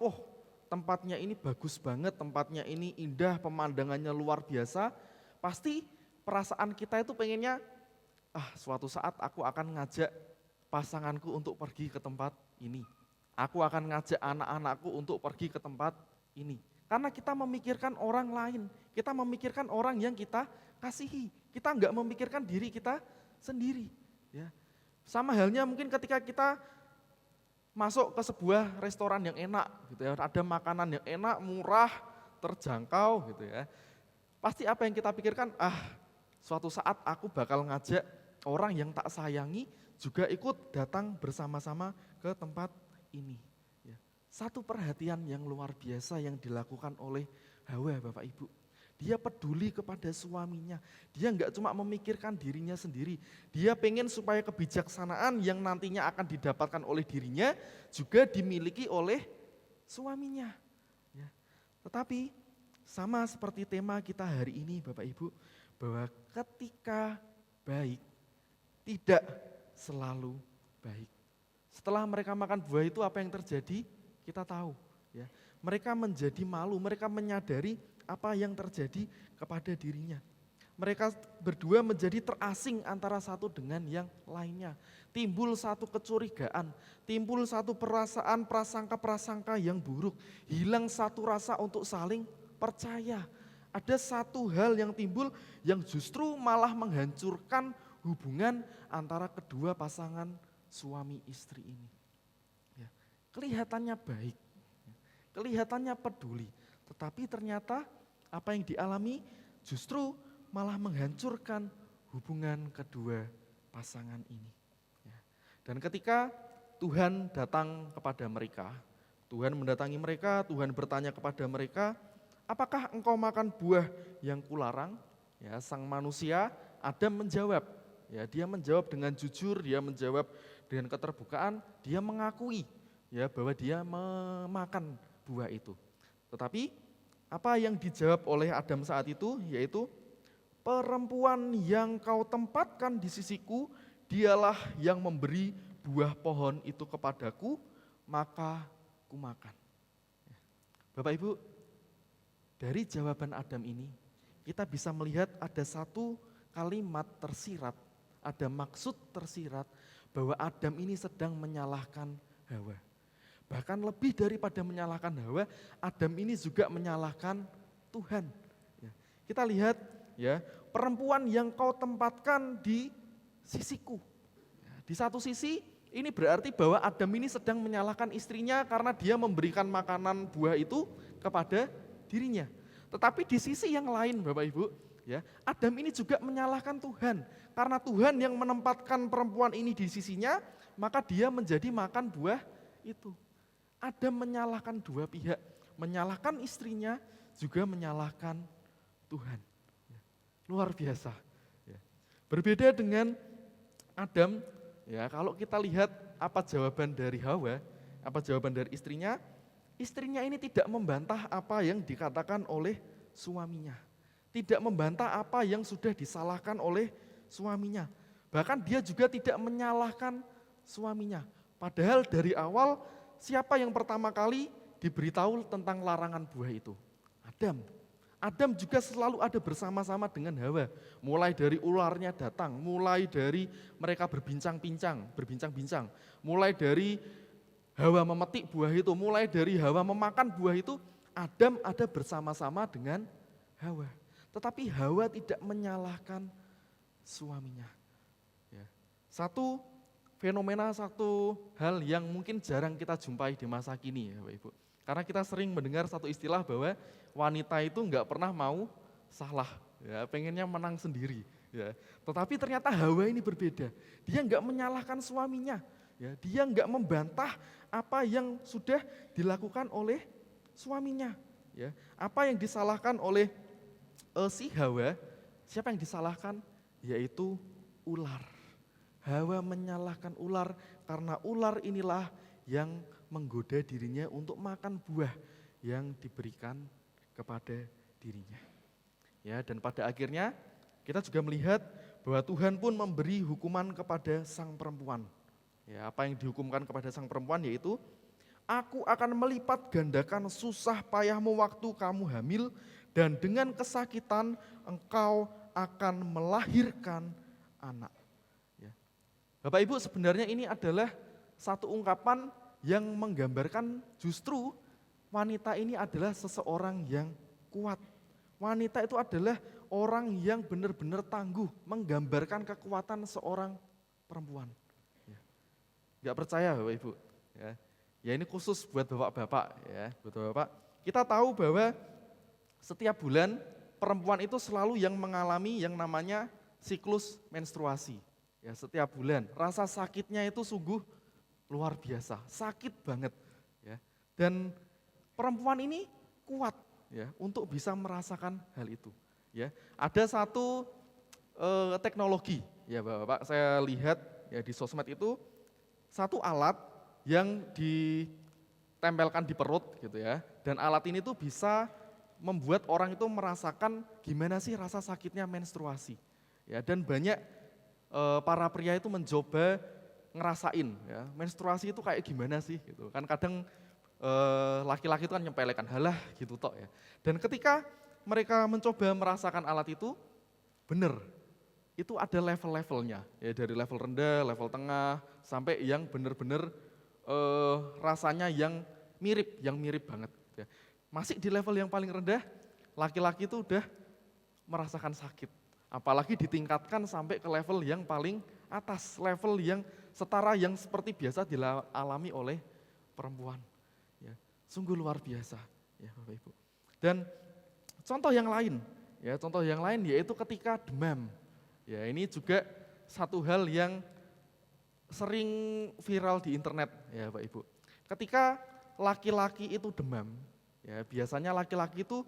tempatnya ini bagus banget, tempatnya ini indah, pemandangannya luar biasa, pasti perasaan kita itu pengennya, suatu saat aku akan ngajak pasanganku untuk pergi ke tempat ini. Aku akan ngajak anak-anakku untuk pergi ke tempat ini. Karena kita memikirkan orang lain, kita memikirkan orang yang kita kasihi. Kita enggak memikirkan diri kita sendiri. Ya. Sama halnya mungkin ketika kita masuk ke sebuah restoran yang enak, gitu ya, ada makanan yang enak, murah, terjangkau, gitu ya. Pasti apa yang kita pikirkan, suatu saat aku bakal ngajak orang yang tak sayangi juga ikut datang bersama-sama ke tempat ini. Ya. Satu perhatian yang luar biasa yang dilakukan oleh Hawa, Bapak Ibu. Dia peduli kepada suaminya. Dia enggak cuma memikirkan dirinya sendiri. Dia pengen supaya kebijaksanaan yang nantinya akan didapatkan oleh dirinya juga dimiliki oleh suaminya. Ya. Tetapi sama seperti tema kita hari ini, Bapak Ibu, bahwa ketika baik tidak selalu baik. Setelah mereka makan buah itu apa yang terjadi? Kita tahu. Ya. Mereka menjadi malu, mereka menyadari apa yang terjadi kepada dirinya. Mereka berdua menjadi terasing antara satu dengan yang lainnya. Timbul satu kecurigaan, timbul satu perasaan, prasangka-prasangka yang buruk. Hilang satu rasa untuk saling percaya. Ada satu hal yang timbul yang justru malah menghancurkan hubungan antara kedua pasangan suami istri ini. Ya, kelihatannya baik, kelihatannya peduli, tetapi ternyata apa yang dialami justru malah menghancurkan hubungan kedua pasangan ini. Ya. Dan ketika Tuhan datang kepada mereka, Tuhan mendatangi mereka, Tuhan bertanya kepada mereka, apakah engkau makan buah yang kularang? Ya, sang manusia Adam menjawab, ya, dia menjawab dengan jujur, dia menjawab dengan keterbukaan, dia mengakui ya bahwa dia memakan buah itu. Tetapi apa yang dijawab oleh Adam saat itu, yaitu perempuan yang kau tempatkan di sisiku, dialah yang memberi buah pohon itu kepadaku, maka kumakan. Bapak Ibu, dari jawaban Adam ini, kita bisa melihat ada satu kalimat tersirat, ada maksud tersirat bahwa Adam ini sedang menyalahkan Hawa. Bahkan lebih daripada menyalahkan Hawa, Adam ini juga menyalahkan Tuhan. Ya. Kita lihat ya, perempuan yang kau tempatkan di sisiku. Ya, di satu sisi ini berarti bahwa Adam ini sedang menyalahkan istrinya karena dia memberikan makanan buah itu kepada dirinya. Tetapi di sisi yang lain Bapak Ibu, ya, Adam ini juga menyalahkan Tuhan. Karena Tuhan yang menempatkan perempuan ini di sisinya, maka dia menjadi makan buah itu. Adam menyalahkan dua pihak, menyalahkan istrinya, juga menyalahkan Tuhan. Luar biasa. Berbeda dengan Adam, ya, kalau kita lihat apa jawaban dari Hawa, apa jawaban dari istrinya ini tidak membantah apa yang dikatakan oleh suaminya. Tidak membantah apa yang sudah disalahkan oleh suaminya. Bahkan dia juga tidak menyalahkan suaminya. Padahal dari awal siapa yang pertama kali diberitahu tentang larangan buah itu? Adam. Adam juga selalu ada bersama-sama dengan Hawa. Mulai dari ularnya datang, mulai dari mereka berbincang-bincang, mulai dari Hawa memetik buah itu, mulai dari Hawa memakan buah itu, Adam ada bersama-sama dengan Hawa. Tetapi Hawa tidak menyalahkan suaminya. Ya. Satu fenomena, satu hal yang mungkin jarang kita jumpai di masa kini ya Bapak Ibu. Karena kita sering mendengar satu istilah bahwa wanita itu enggak pernah mau salah. ya, pengennya menang sendiri. Ya. Tetapi ternyata Hawa ini berbeda. Dia enggak menyalahkan suaminya, ya. Dia enggak membantah apa yang sudah dilakukan oleh suaminya. Ya. Apa yang disalahkan oleh si Hawa, siapa yang disalahkan? Yaitu ular. Hawa menyalahkan ular karena ular inilah yang menggoda dirinya untuk makan buah yang diberikan kepada dirinya. Ya, dan pada akhirnya kita juga melihat bahwa Tuhan pun memberi hukuman kepada sang perempuan. Ya, apa yang dihukumkan kepada sang perempuan yaitu, aku akan melipat gandakan susah payahmu waktu kamu hamil, dan dengan kesakitan engkau akan melahirkan anak. Ya. Bapak Ibu, sebenarnya ini adalah satu ungkapan yang menggambarkan justru wanita ini adalah seseorang yang kuat. Wanita itu adalah orang yang benar-benar tangguh, menggambarkan kekuatan seorang perempuan. Ya. Gak percaya Bapak Ibu? Ya ini khusus buat bapak-bapak ya, buat bapak. Kita tahu bahwa setiap bulan perempuan itu selalu yang mengalami yang namanya siklus menstruasi. Ya, setiap bulan rasa sakitnya itu sungguh luar biasa, sakit banget. Ya. Dan perempuan ini kuat ya untuk bisa merasakan hal itu. Ya, ada satu teknologi ya Bapak, saya lihat ya di sosmed itu satu alat yang ditempelkan di perut gitu ya, dan alat ini tuh bisa membuat orang itu merasakan gimana sih rasa sakitnya menstruasi. Ya, dan banyak para pria itu mencoba ngerasain ya menstruasi itu kayak gimana sih gitu kan, kadang laki-laki itu kan nyempelekan halah gitu tok ya. Dan ketika mereka mencoba merasakan alat itu, benar, itu ada level-levelnya ya, dari level rendah, level tengah, sampai yang benar-benar rasanya yang mirip banget. Ya. Masih di level yang paling rendah, laki-laki itu udah merasakan sakit. Apalagi ditingkatkan sampai ke level yang paling atas, level yang setara yang seperti biasa dialami oleh perempuan. Ya, sungguh luar biasa, ya Bapak Ibu. Dan contoh yang lain yaitu ketika demam. Ya, ini juga satu hal yang sering viral di internet, ya Bapak Ibu. Ketika laki-laki itu demam, ya biasanya laki-laki itu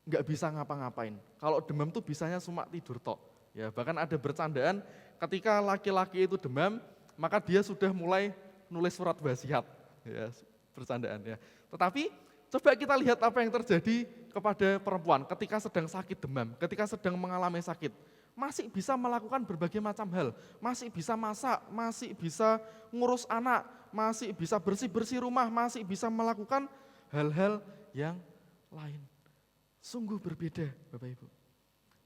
nggak bisa ngapa-ngapain. Kalau demam tuh bisanya cuma tidur tok. Ya, bahkan ada bercandaan ketika laki-laki itu demam, maka dia sudah mulai nulis surat wasiat. Ya, bercandaan ya. Tetapi coba kita lihat apa yang terjadi kepada perempuan ketika sedang sakit demam, ketika sedang mengalami sakit. Masih bisa melakukan berbagai macam hal, masih bisa masak, masih bisa ngurus anak, masih bisa bersih-bersih rumah, masih bisa melakukan hal-hal yang lain. Sungguh berbeda Bapak Ibu.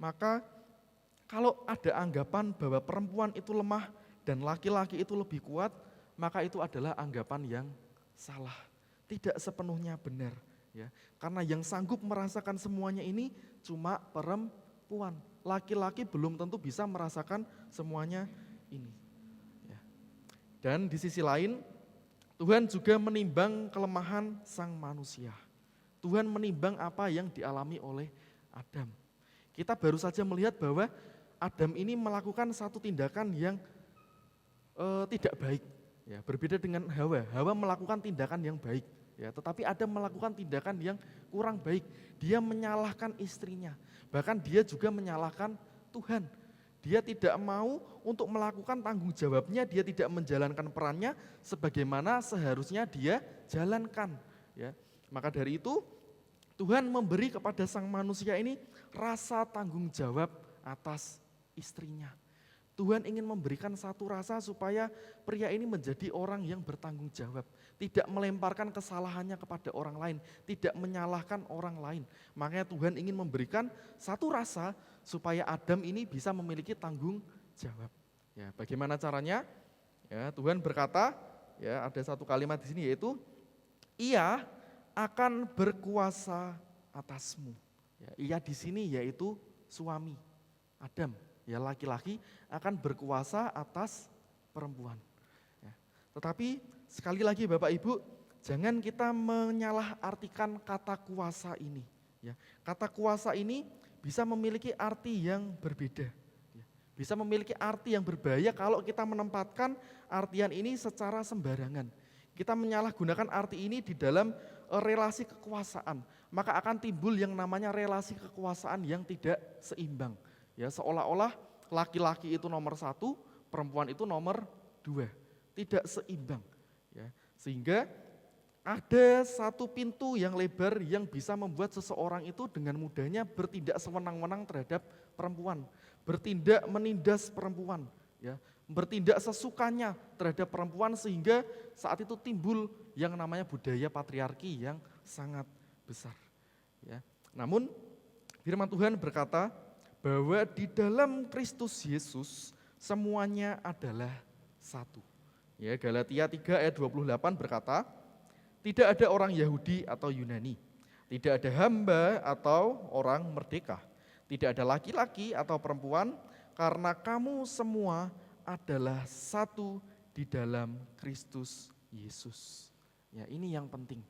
Maka kalau ada anggapan bahwa perempuan itu lemah dan laki-laki itu lebih kuat, maka itu adalah anggapan yang salah. Tidak sepenuhnya benar. Ya. Karena yang sanggup merasakan semuanya ini cuma perempuan. Laki-laki belum tentu bisa merasakan semuanya ini. Ya. Dan di sisi lain, Tuhan juga menimbang kelemahan sang manusia. Tuhan menimbang apa yang dialami oleh Adam. Kita baru saja melihat bahwa Adam ini melakukan satu tindakan yang tidak baik. Ya, berbeda dengan Hawa. Hawa melakukan tindakan yang baik. Ya, tetapi Adam melakukan tindakan yang kurang baik. Dia menyalahkan istrinya. Bahkan dia juga menyalahkan Tuhan. Dia tidak mau untuk melakukan tanggung jawabnya, dia tidak menjalankan perannya sebagaimana seharusnya dia jalankan. Ya. Maka dari itu Tuhan memberi kepada sang manusia ini rasa tanggung jawab atas istrinya. Tuhan ingin memberikan satu rasa supaya pria ini menjadi orang yang bertanggung jawab. Tidak melemparkan kesalahannya kepada orang lain, tidak menyalahkan orang lain. Makanya Tuhan ingin memberikan satu rasa supaya Adam ini bisa memiliki tanggung jawab. Ya, bagaimana caranya? Ya, Tuhan berkata, ya ada satu kalimat di sini yaitu, Ia akan berkuasa atasmu. Ya, ia di sini yaitu suami Adam. Ya, laki-laki akan berkuasa atas perempuan. Ya. Tetapi sekali lagi Bapak Ibu, jangan kita menyalahartikan kata kuasa ini. Ya. Kata kuasa ini bisa memiliki arti yang berbeda. Bisa memiliki arti yang berbahaya kalau kita menempatkan artian ini secara sembarangan. Kita menyalahgunakan arti ini di dalam relasi kekuasaan. Maka akan timbul yang namanya relasi kekuasaan yang tidak seimbang. Ya, seolah-olah laki-laki itu nomor 1, perempuan itu nomor 2. Tidak seimbang. Ya, sehingga ada satu pintu yang lebar yang bisa membuat seseorang itu dengan mudahnya bertindak sewenang-wenang terhadap perempuan. Bertindak menindas perempuan, ya, bertindak sesukanya terhadap perempuan sehingga saat itu timbul yang namanya budaya patriarki yang sangat besar. Ya. Namun firman Tuhan berkata bahwa di dalam Kristus Yesus semuanya adalah satu. Ya, Galatia 3 ayat 28 berkata, tidak ada orang Yahudi atau Yunani, tidak ada hamba atau orang merdeka, tidak ada laki-laki atau perempuan, karena kamu semua adalah satu di dalam Kristus Yesus. Ya, ini yang penting.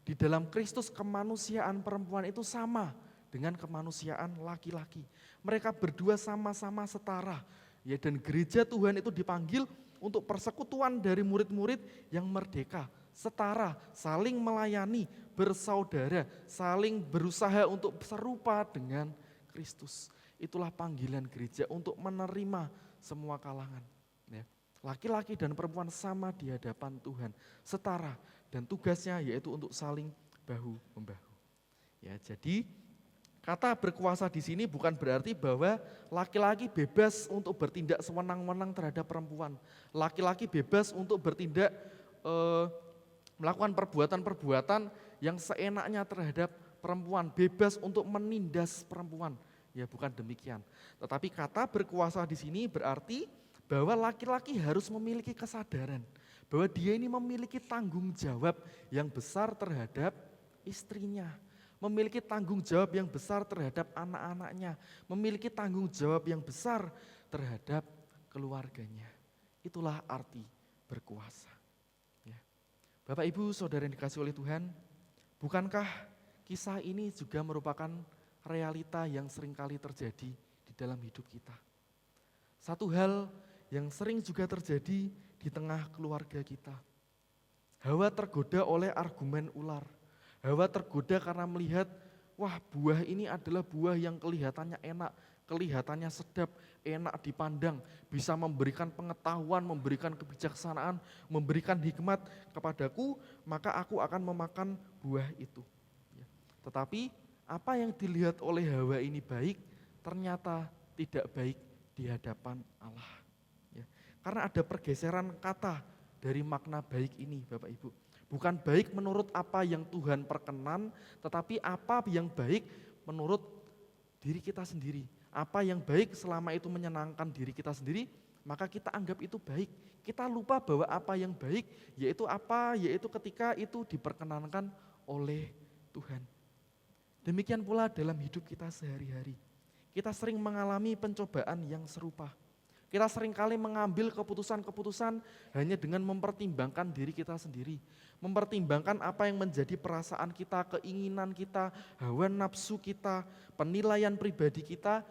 Di dalam Kristus kemanusiaan perempuan itu sama dengan kemanusiaan laki-laki. Mereka berdua sama-sama setara. Ya, dan gereja Tuhan itu dipanggil untuk persekutuan dari murid-murid yang merdeka, setara, saling melayani, bersaudara, saling berusaha untuk serupa dengan Kristus. Itulah panggilan gereja untuk menerima semua kalangan. Ya. Laki-laki dan perempuan sama di hadapan Tuhan, setara, dan tugasnya yaitu untuk saling bahu-membahu. Ya, jadi kata berkuasa di sini bukan berarti bahwa laki-laki bebas untuk bertindak sewenang-wenang terhadap perempuan. Laki-laki bebas untuk bertindak melakukan perbuatan-perbuatan yang seenaknya terhadap perempuan, bebas untuk menindas perempuan. Ya, bukan demikian. Tetapi kata berkuasa di sini berarti bahwa laki-laki harus memiliki kesadaran bahwa dia ini memiliki tanggung jawab yang besar terhadap istrinya, memiliki tanggung jawab yang besar terhadap anak-anaknya, memiliki tanggung jawab yang besar terhadap keluarganya. Itulah arti berkuasa. Ya. Bapak, Ibu, Saudara yang dikasihi oleh Tuhan, bukankah kisah ini juga merupakan realita yang seringkali terjadi di dalam hidup kita? Satu hal yang sering juga terjadi di tengah keluarga kita. Hawa tergoda oleh argumen ular. Hawa tergoda karena melihat, wah, buah ini adalah buah yang kelihatannya enak, kelihatannya sedap, enak dipandang, bisa memberikan pengetahuan, memberikan kebijaksanaan, memberikan hikmat kepadaku, maka aku akan memakan buah itu. Tetapi apa yang dilihat oleh Hawa ini baik, ternyata tidak baik di hadapan Allah. Ya. Karena ada pergeseran kata dari makna baik ini, Bapak Ibu. Bukan baik menurut apa yang Tuhan perkenan, tetapi apa yang baik menurut diri kita sendiri. Apa yang baik selama itu menyenangkan diri kita sendiri, maka kita anggap itu baik. Kita lupa bahwa apa yang baik yaitu apa? Yaitu ketika itu diperkenankan oleh Tuhan. Demikian pula dalam hidup kita sehari-hari. Kita sering mengalami pencobaan yang serupa. Kita seringkali mengambil keputusan-keputusan hanya dengan mempertimbangkan diri kita sendiri. Mempertimbangkan apa yang menjadi perasaan kita, keinginan kita, hawa nafsu kita, penilaian pribadi kita,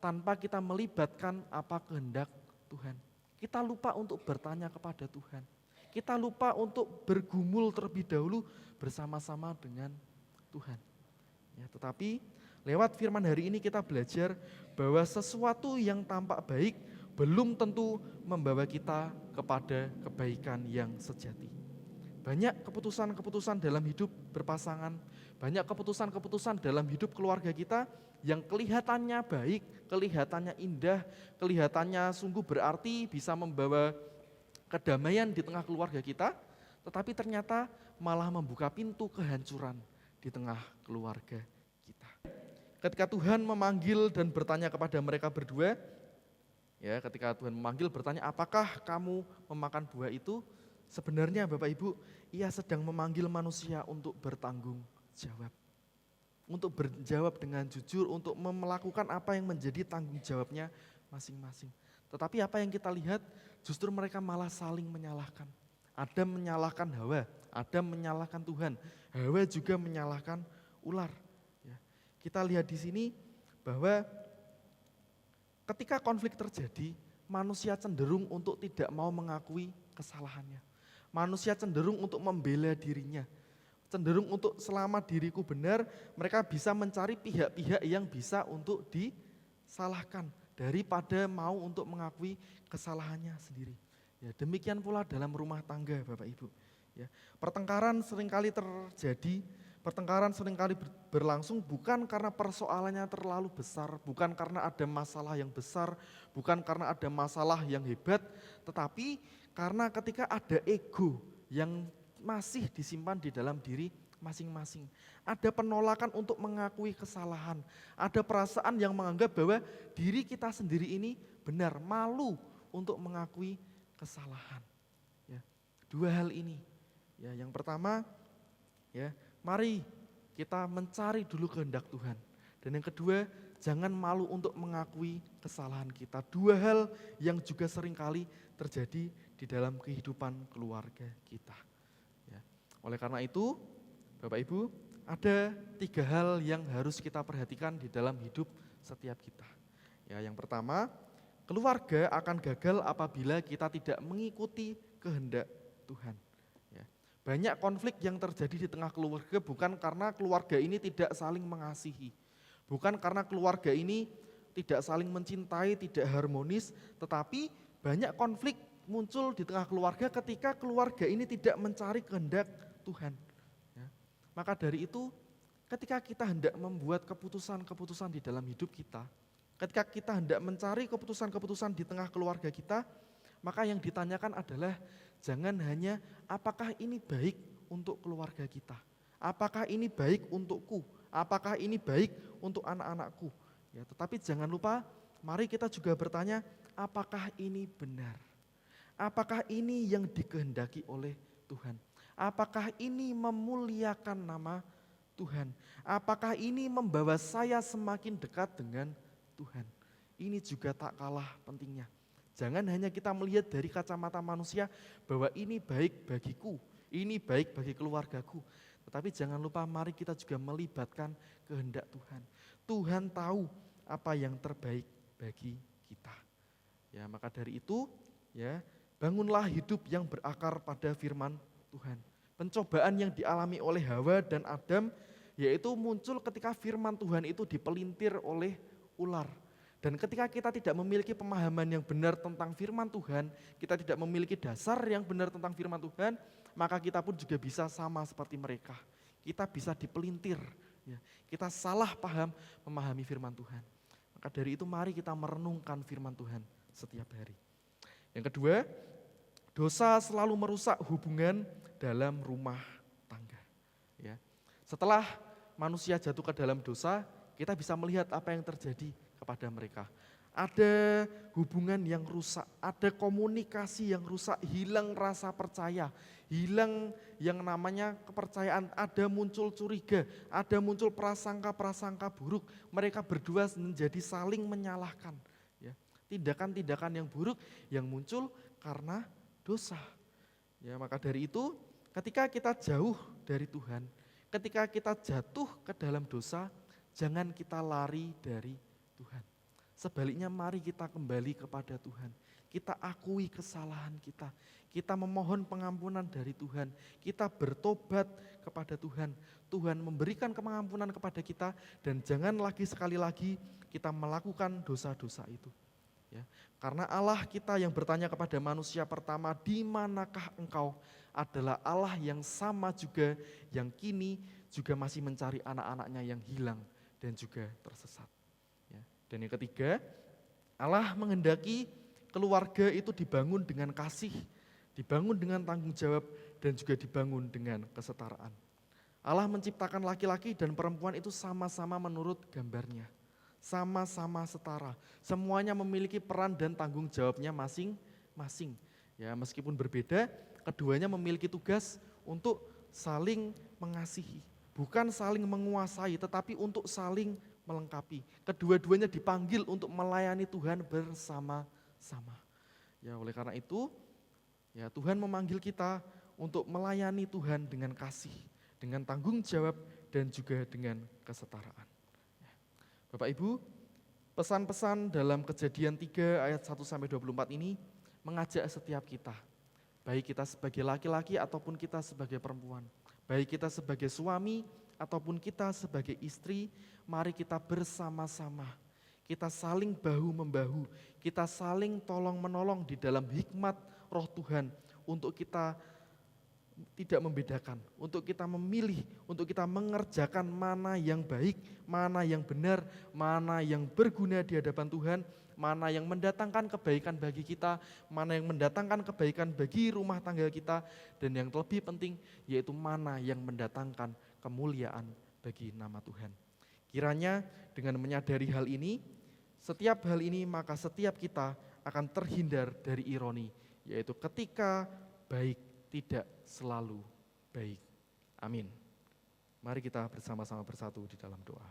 tanpa kita melibatkan apa kehendak Tuhan. Kita lupa untuk bertanya kepada Tuhan. Kita lupa untuk bergumul terlebih dahulu bersama-sama dengan Tuhan. Ya, tetapi lewat firman hari ini kita belajar bahwa sesuatu yang tampak baik belum tentu membawa kita kepada kebaikan yang sejati. Banyak keputusan-keputusan dalam hidup berpasangan, banyak keputusan-keputusan dalam hidup keluarga kita yang kelihatannya baik, kelihatannya indah, kelihatannya sungguh berarti bisa membawa kedamaian di tengah keluarga kita, tetapi ternyata malah membuka pintu kehancuran di tengah keluarga kita. Ketika Tuhan memanggil dan bertanya kepada mereka berdua, ya, ketika Tuhan memanggil bertanya, apakah kamu memakan buah itu? Sebenarnya Bapak Ibu, Ia sedang memanggil manusia untuk bertanggung jawab. Untuk berjawab dengan jujur, untuk melakukan apa yang menjadi tanggung jawabnya masing-masing. Tetapi apa yang kita lihat, justru mereka malah saling menyalahkan. Adam menyalahkan Hawa, Adam menyalahkan Tuhan, Hawa juga menyalahkan ular. Ya. Kita lihat di sini bahwa ketika konflik terjadi, manusia cenderung untuk tidak mau mengakui kesalahannya. Manusia cenderung untuk membela dirinya. Cenderung untuk selama diriku benar, mereka bisa mencari pihak-pihak yang bisa untuk disalahkan daripada mau untuk mengakui kesalahannya sendiri. Ya, demikian pula dalam rumah tangga, Bapak Ibu. Ya, pertengkaran seringkali terjadi, pertengkaran seringkali berlangsung bukan karena persoalannya terlalu besar, bukan karena ada masalah yang besar, bukan karena ada masalah yang hebat, tetapi karena ketika ada ego yang masih disimpan di dalam diri masing-masing. Ada penolakan untuk mengakui kesalahan, ada perasaan yang menganggap bahwa diri kita sendiri ini benar, malu untuk mengakui kesalahan. Ya, dua hal ini. Ya, yang pertama, ya, mari kita mencari dulu kehendak Tuhan. Dan yang kedua, jangan malu untuk mengakui kesalahan kita. Dua hal yang juga seringkali terjadi di dalam kehidupan keluarga kita. Ya. Oleh karena itu, Bapak Ibu, ada 3 hal yang harus kita perhatikan di dalam hidup setiap kita. Ya, yang pertama, keluarga akan gagal apabila kita tidak mengikuti kehendak Tuhan. Banyak konflik yang terjadi di tengah keluarga bukan karena keluarga ini tidak saling mengasihi. Bukan karena keluarga ini tidak saling mencintai, tidak harmonis. Tetapi banyak konflik muncul di tengah keluarga ketika keluarga ini tidak mencari kehendak Tuhan. Ya. Maka dari itu ketika kita hendak membuat keputusan-keputusan di dalam hidup kita, ketika kita hendak mencari keputusan-keputusan di tengah keluarga kita, maka yang ditanyakan adalah jangan hanya apakah ini baik untuk keluarga kita, apakah ini baik untukku, apakah ini baik untuk anak-anakku. Ya, tetapi jangan lupa, mari kita juga bertanya, apakah ini benar? Apakah ini yang dikehendaki oleh Tuhan? Apakah ini memuliakan nama Tuhan? Apakah ini membawa saya semakin dekat dengan Tuhan? Ini juga tak kalah pentingnya. Jangan hanya kita melihat dari kacamata manusia bahwa ini baik bagiku, ini baik bagi keluargaku. Tetapi jangan lupa mari kita juga melibatkan kehendak Tuhan. Tuhan tahu apa yang terbaik bagi kita. Ya, maka dari itu, ya, bangunlah hidup yang berakar pada firman Tuhan. Pencobaan yang dialami oleh Hawa dan Adam yaitu muncul ketika firman Tuhan itu dipelintir oleh ular. Dan ketika kita tidak memiliki pemahaman yang benar tentang firman Tuhan, kita tidak memiliki dasar yang benar tentang firman Tuhan, maka kita pun juga bisa sama seperti mereka. Kita bisa dipelintir, ya. Kita salah paham memahami firman Tuhan. Maka dari itu mari kita merenungkan firman Tuhan setiap hari. Yang kedua, dosa selalu merusak hubungan dalam rumah tangga. Ya. Setelah manusia jatuh ke dalam dosa, kita bisa melihat apa yang terjadi kepada mereka. Ada hubungan yang rusak, ada komunikasi yang rusak, hilang rasa percaya, hilang yang namanya kepercayaan, ada muncul curiga, ada muncul prasangka-prasangka buruk. Mereka berdua menjadi saling menyalahkan. Ya, tindakan-tindakan yang buruk yang muncul karena dosa. Ya, maka dari itu ketika kita jauh dari Tuhan, ketika kita jatuh ke dalam dosa, jangan kita lari dari Tuhan. Sebaliknya mari kita kembali kepada Tuhan. Kita akui kesalahan kita. Kita memohon pengampunan dari Tuhan. Kita bertobat kepada Tuhan. Tuhan memberikan pengampunan kepada kita dan jangan lagi sekali lagi kita melakukan dosa-dosa itu. Ya, karena Allah kita yang bertanya kepada manusia pertama, di manakah engkau? Adalah Allah yang sama juga yang kini juga masih mencari anak-anaknya yang hilang dan juga tersesat. Dan yang ketiga, Allah menghendaki keluarga itu dibangun dengan kasih, dibangun dengan tanggung jawab, dan juga dibangun dengan kesetaraan. Allah menciptakan laki-laki dan perempuan itu sama-sama menurut gambarnya, sama-sama setara. Semuanya memiliki peran dan tanggung jawabnya masing-masing. Ya, meskipun berbeda, keduanya memiliki tugas untuk saling mengasihi, bukan saling menguasai, tetapi untuk saling melengkapi. Kedua-duanya dipanggil untuk melayani Tuhan bersama-sama. Ya, oleh karena itu, ya Tuhan memanggil kita untuk melayani Tuhan dengan kasih, dengan tanggung jawab dan juga dengan kesetaraan. Ya. Bapak Ibu, Pesan-pesan dalam Kejadian 3 ayat 1-24 ini mengajak setiap kita, baik kita sebagai laki-laki ataupun kita sebagai perempuan, baik kita sebagai suami ataupun kita sebagai istri, mari kita bersama-sama, kita saling bahu-membahu, kita saling tolong-menolong di dalam hikmat Roh Tuhan untuk kita tidak membedakan, untuk kita memilih, untuk kita mengerjakan mana yang baik, mana yang benar, mana yang berguna di hadapan Tuhan, mana yang mendatangkan kebaikan bagi kita, mana yang mendatangkan kebaikan bagi rumah tangga kita, dan yang lebih penting yaitu mana yang mendatangkan kemuliaan bagi nama Tuhan. Kiranya dengan menyadari hal ini, setiap hal ini maka setiap kita akan terhindar dari ironi, yaitu ketika baik tidak selalu baik. Amin. Mari kita bersama-sama bersatu di dalam doa.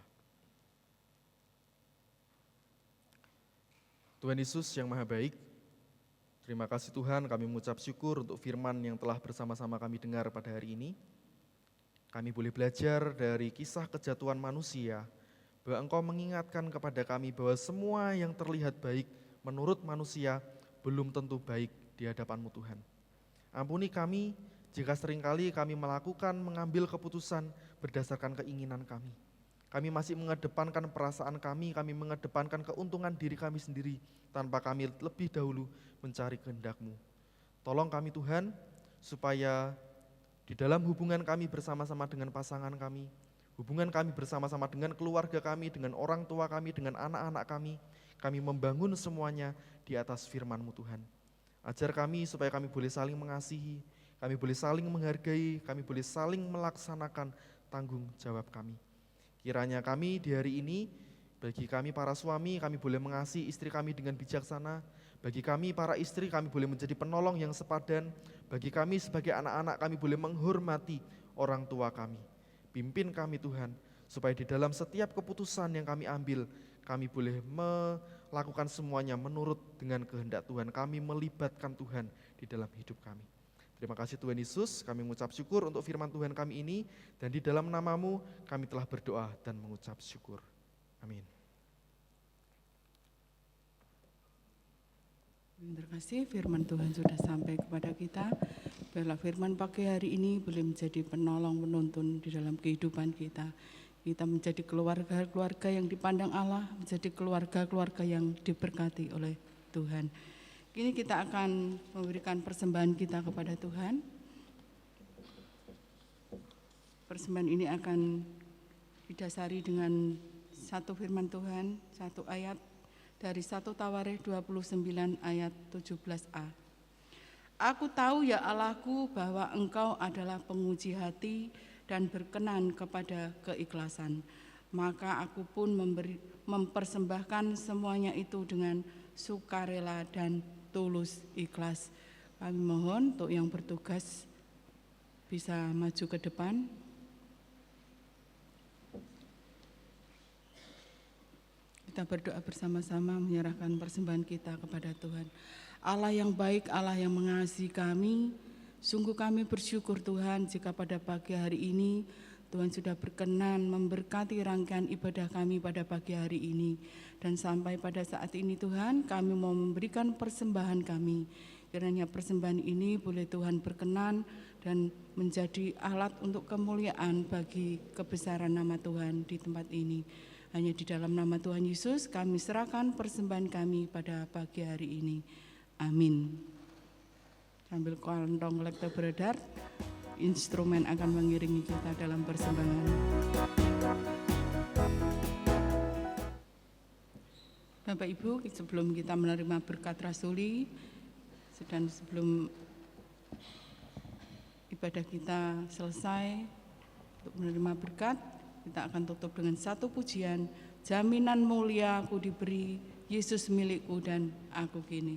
Tuhan Yesus yang Maha Baik, terima kasih Tuhan, kami mengucap syukur untuk firman yang telah bersama-sama kami dengar pada hari ini. Kami boleh belajar dari kisah kejatuhan manusia, bahwa Engkau mengingatkan kepada kami bahwa semua yang terlihat baik menurut manusia belum tentu baik di hadapan-Mu Tuhan. Ampuni kami jika seringkali kami mengambil keputusan berdasarkan keinginan kami. Kami masih mengedepankan perasaan kami mengedepankan keuntungan diri kami sendiri tanpa kami lebih dahulu mencari kehendak-Mu. Tolong kami Tuhan, supaya di dalam hubungan kami bersama-sama dengan pasangan kami, hubungan kami bersama-sama dengan keluarga kami, dengan orang tua kami, dengan anak-anak kami membangun semuanya di atas firman-Mu Tuhan. Ajar kami supaya kami boleh saling mengasihi, kami boleh saling menghargai, kami boleh saling melaksanakan tanggung jawab kami. Kiranya kami di hari ini, bagi kami para suami, kami boleh mengasihi istri kami dengan bijaksana. Bagi kami para istri, kami boleh menjadi penolong yang sepadan. Bagi kami sebagai anak-anak, kami boleh menghormati orang tua kami. Pimpin kami Tuhan, supaya di dalam setiap keputusan yang kami ambil, kami boleh melakukan semuanya menurut dengan kehendak Tuhan. Kami melibatkan Tuhan di dalam hidup kami. Terima kasih Tuhan Yesus, kami mengucap syukur untuk firman Tuhan kami ini, dan di dalam nama-Mu kami telah berdoa dan mengucap syukur. Amin. Terima kasih, firman Tuhan sudah sampai kepada kita. Biarlah firman pagi hari ini boleh menjadi penolong penuntun di dalam kehidupan kita. Kita menjadi keluarga-keluarga yang dipandang Allah, menjadi keluarga-keluarga yang diberkati oleh Tuhan. Kini kita akan memberikan persembahan kita kepada Tuhan. Persembahan ini akan didasari dengan satu firman Tuhan, satu ayat dari 1 Tawarikh 29 ayat 17a. Aku tahu ya Allahku bahwa Engkau adalah penguji hati dan berkenan kepada keikhlasan. Maka aku pun mempersembahkan semuanya itu dengan sukarela dan tulus ikhlas. Kami mohon untuk yang bertugas bisa maju ke depan. Kita berdoa bersama-sama menyerahkan persembahan kita kepada Tuhan. Allah yang baik, Allah yang mengasihi kami, sungguh kami bersyukur Tuhan jika pada pagi hari ini Tuhan sudah berkenan memberkati rangkaian ibadah kami pada pagi hari ini. Dan sampai pada saat ini Tuhan, kami mau memberikan persembahan kami. Kiranya persembahan ini boleh Tuhan berkenan dan menjadi alat untuk kemuliaan bagi kebesaran nama Tuhan di tempat ini. Hanya di dalam nama Tuhan Yesus kami serahkan persembahan kami pada pagi hari ini. Amin. Sambil kantong kolektor beredar, instrumen akan mengiringi kita dalam persembahan. Bapak Ibu, sebelum kita menerima berkat rasuli dan sebelum ibadah kita selesai untuk menerima berkat, kita akan tutup dengan satu pujian, jaminan mulia aku diberi, Yesus milikku dan aku kini.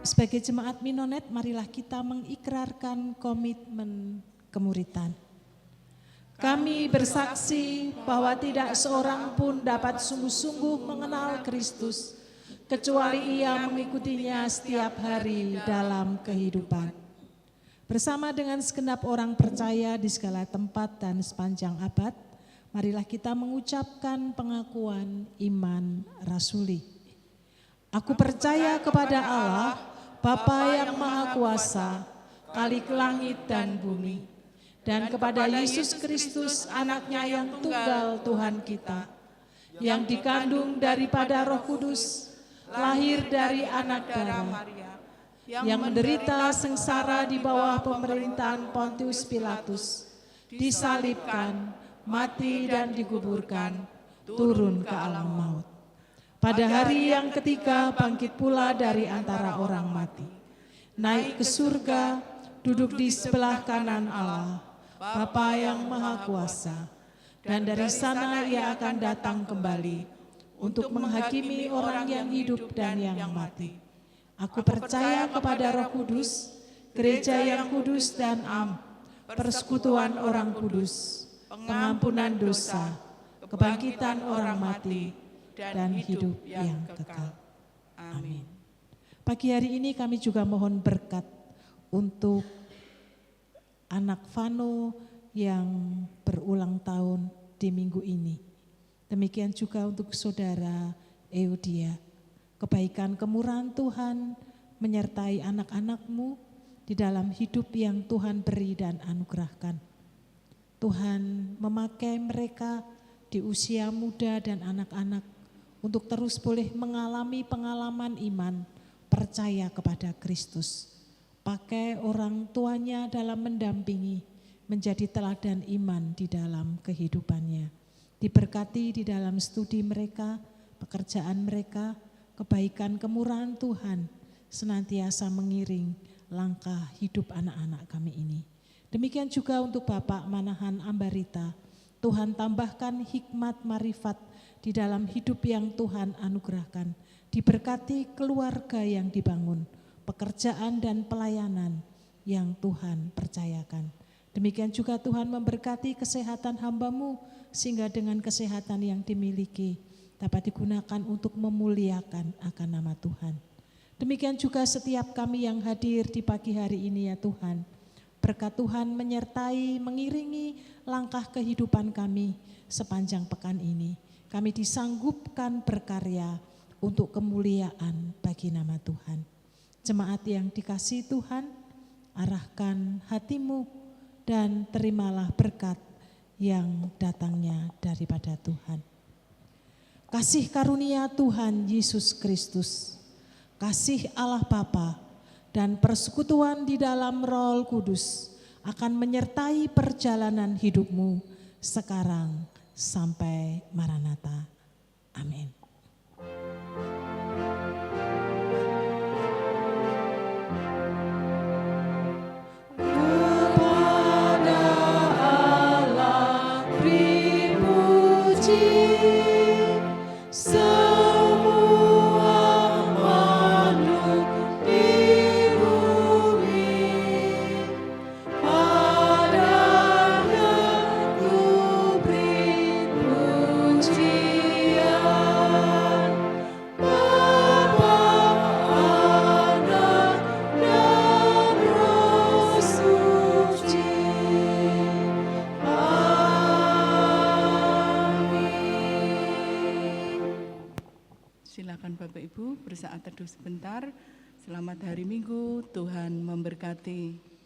sebagai jemaat Minonet, marilah kita mengikrarkan komitmen kemuritan. Kami bersaksi bahwa tidak seorang pun dapat sungguh-sungguh mengenal Kristus, kecuali ia mengikutinya setiap hari dalam kehidupan. Bersama dengan segenap orang percaya di segala tempat dan sepanjang abad, marilah kita mengucapkan pengakuan iman rasuli. Aku percaya kepada Allah, Bapa yang Maha Kuasa, Khalik langit dan bumi, dan kepada Yesus Kristus, anaknya yang tunggal Tuhan kita, yang dikandung daripada Roh Kudus, lahir dari anak darah, yang menderita sengsara di bawah pemerintahan Pontius Pilatus, disalibkan, mati dan dikuburkan, turun ke alam maut. Pada hari yang ketiga bangkit pula dari antara orang mati, naik ke surga, duduk di sebelah kanan Allah, Bapa yang Maha Kuasa, dan dari sana ia akan datang kembali untuk menghakimi orang yang hidup dan yang mati. Aku percaya kepada Roh Kudus, gereja yang kudus dan am, persekutuan orang kudus, pengampunan dosa, kebangkitan orang mati, dan hidup yang kekal. Amin. Pagi hari ini kami juga mohon berkat untuk anak Vano yang berulang tahun di minggu ini. Demikian juga untuk saudara Eudia. Kebaikan kemurahan Tuhan menyertai anak-anakmu di dalam hidup yang Tuhan beri dan anugerahkan. Tuhan memakai mereka di usia muda dan anak-anak untuk terus boleh mengalami pengalaman iman, percaya kepada Kristus. Pakai orang tuanya dalam mendampingi, menjadi teladan iman di dalam kehidupannya. Diberkati di dalam studi mereka, pekerjaan mereka, kebaikan kemurahan Tuhan senantiasa mengiring langkah hidup anak-anak kami ini. Demikian juga untuk Bapak Manahan Ambarita, Tuhan tambahkan hikmat marifat di dalam hidup yang Tuhan anugerahkan, diberkati keluarga yang dibangun, pekerjaan dan pelayanan yang Tuhan percayakan. Demikian juga Tuhan memberkati kesehatan hamba-Mu, sehingga dengan kesehatan yang dimiliki dapat digunakan untuk memuliakan akan nama Tuhan. Demikian juga setiap kami yang hadir di pagi hari ini ya Tuhan, berkat Tuhan menyertai, mengiringi langkah kehidupan kami sepanjang pekan ini. Kami disanggupkan berkarya untuk kemuliaan bagi nama Tuhan. Jemaat yang dikasihi Tuhan, arahkan hatimu dan terimalah berkat yang datangnya daripada Tuhan. Kasih karunia Tuhan Yesus Kristus, kasih Allah Bapa, dan persekutuan di dalam Roh Kudus akan menyertai perjalanan hidupmu sekarang sampai Maranatha. Amin. Silakan Bapak Ibu bersaat teduh sebentar. Selamat hari Minggu, Tuhan memberkati.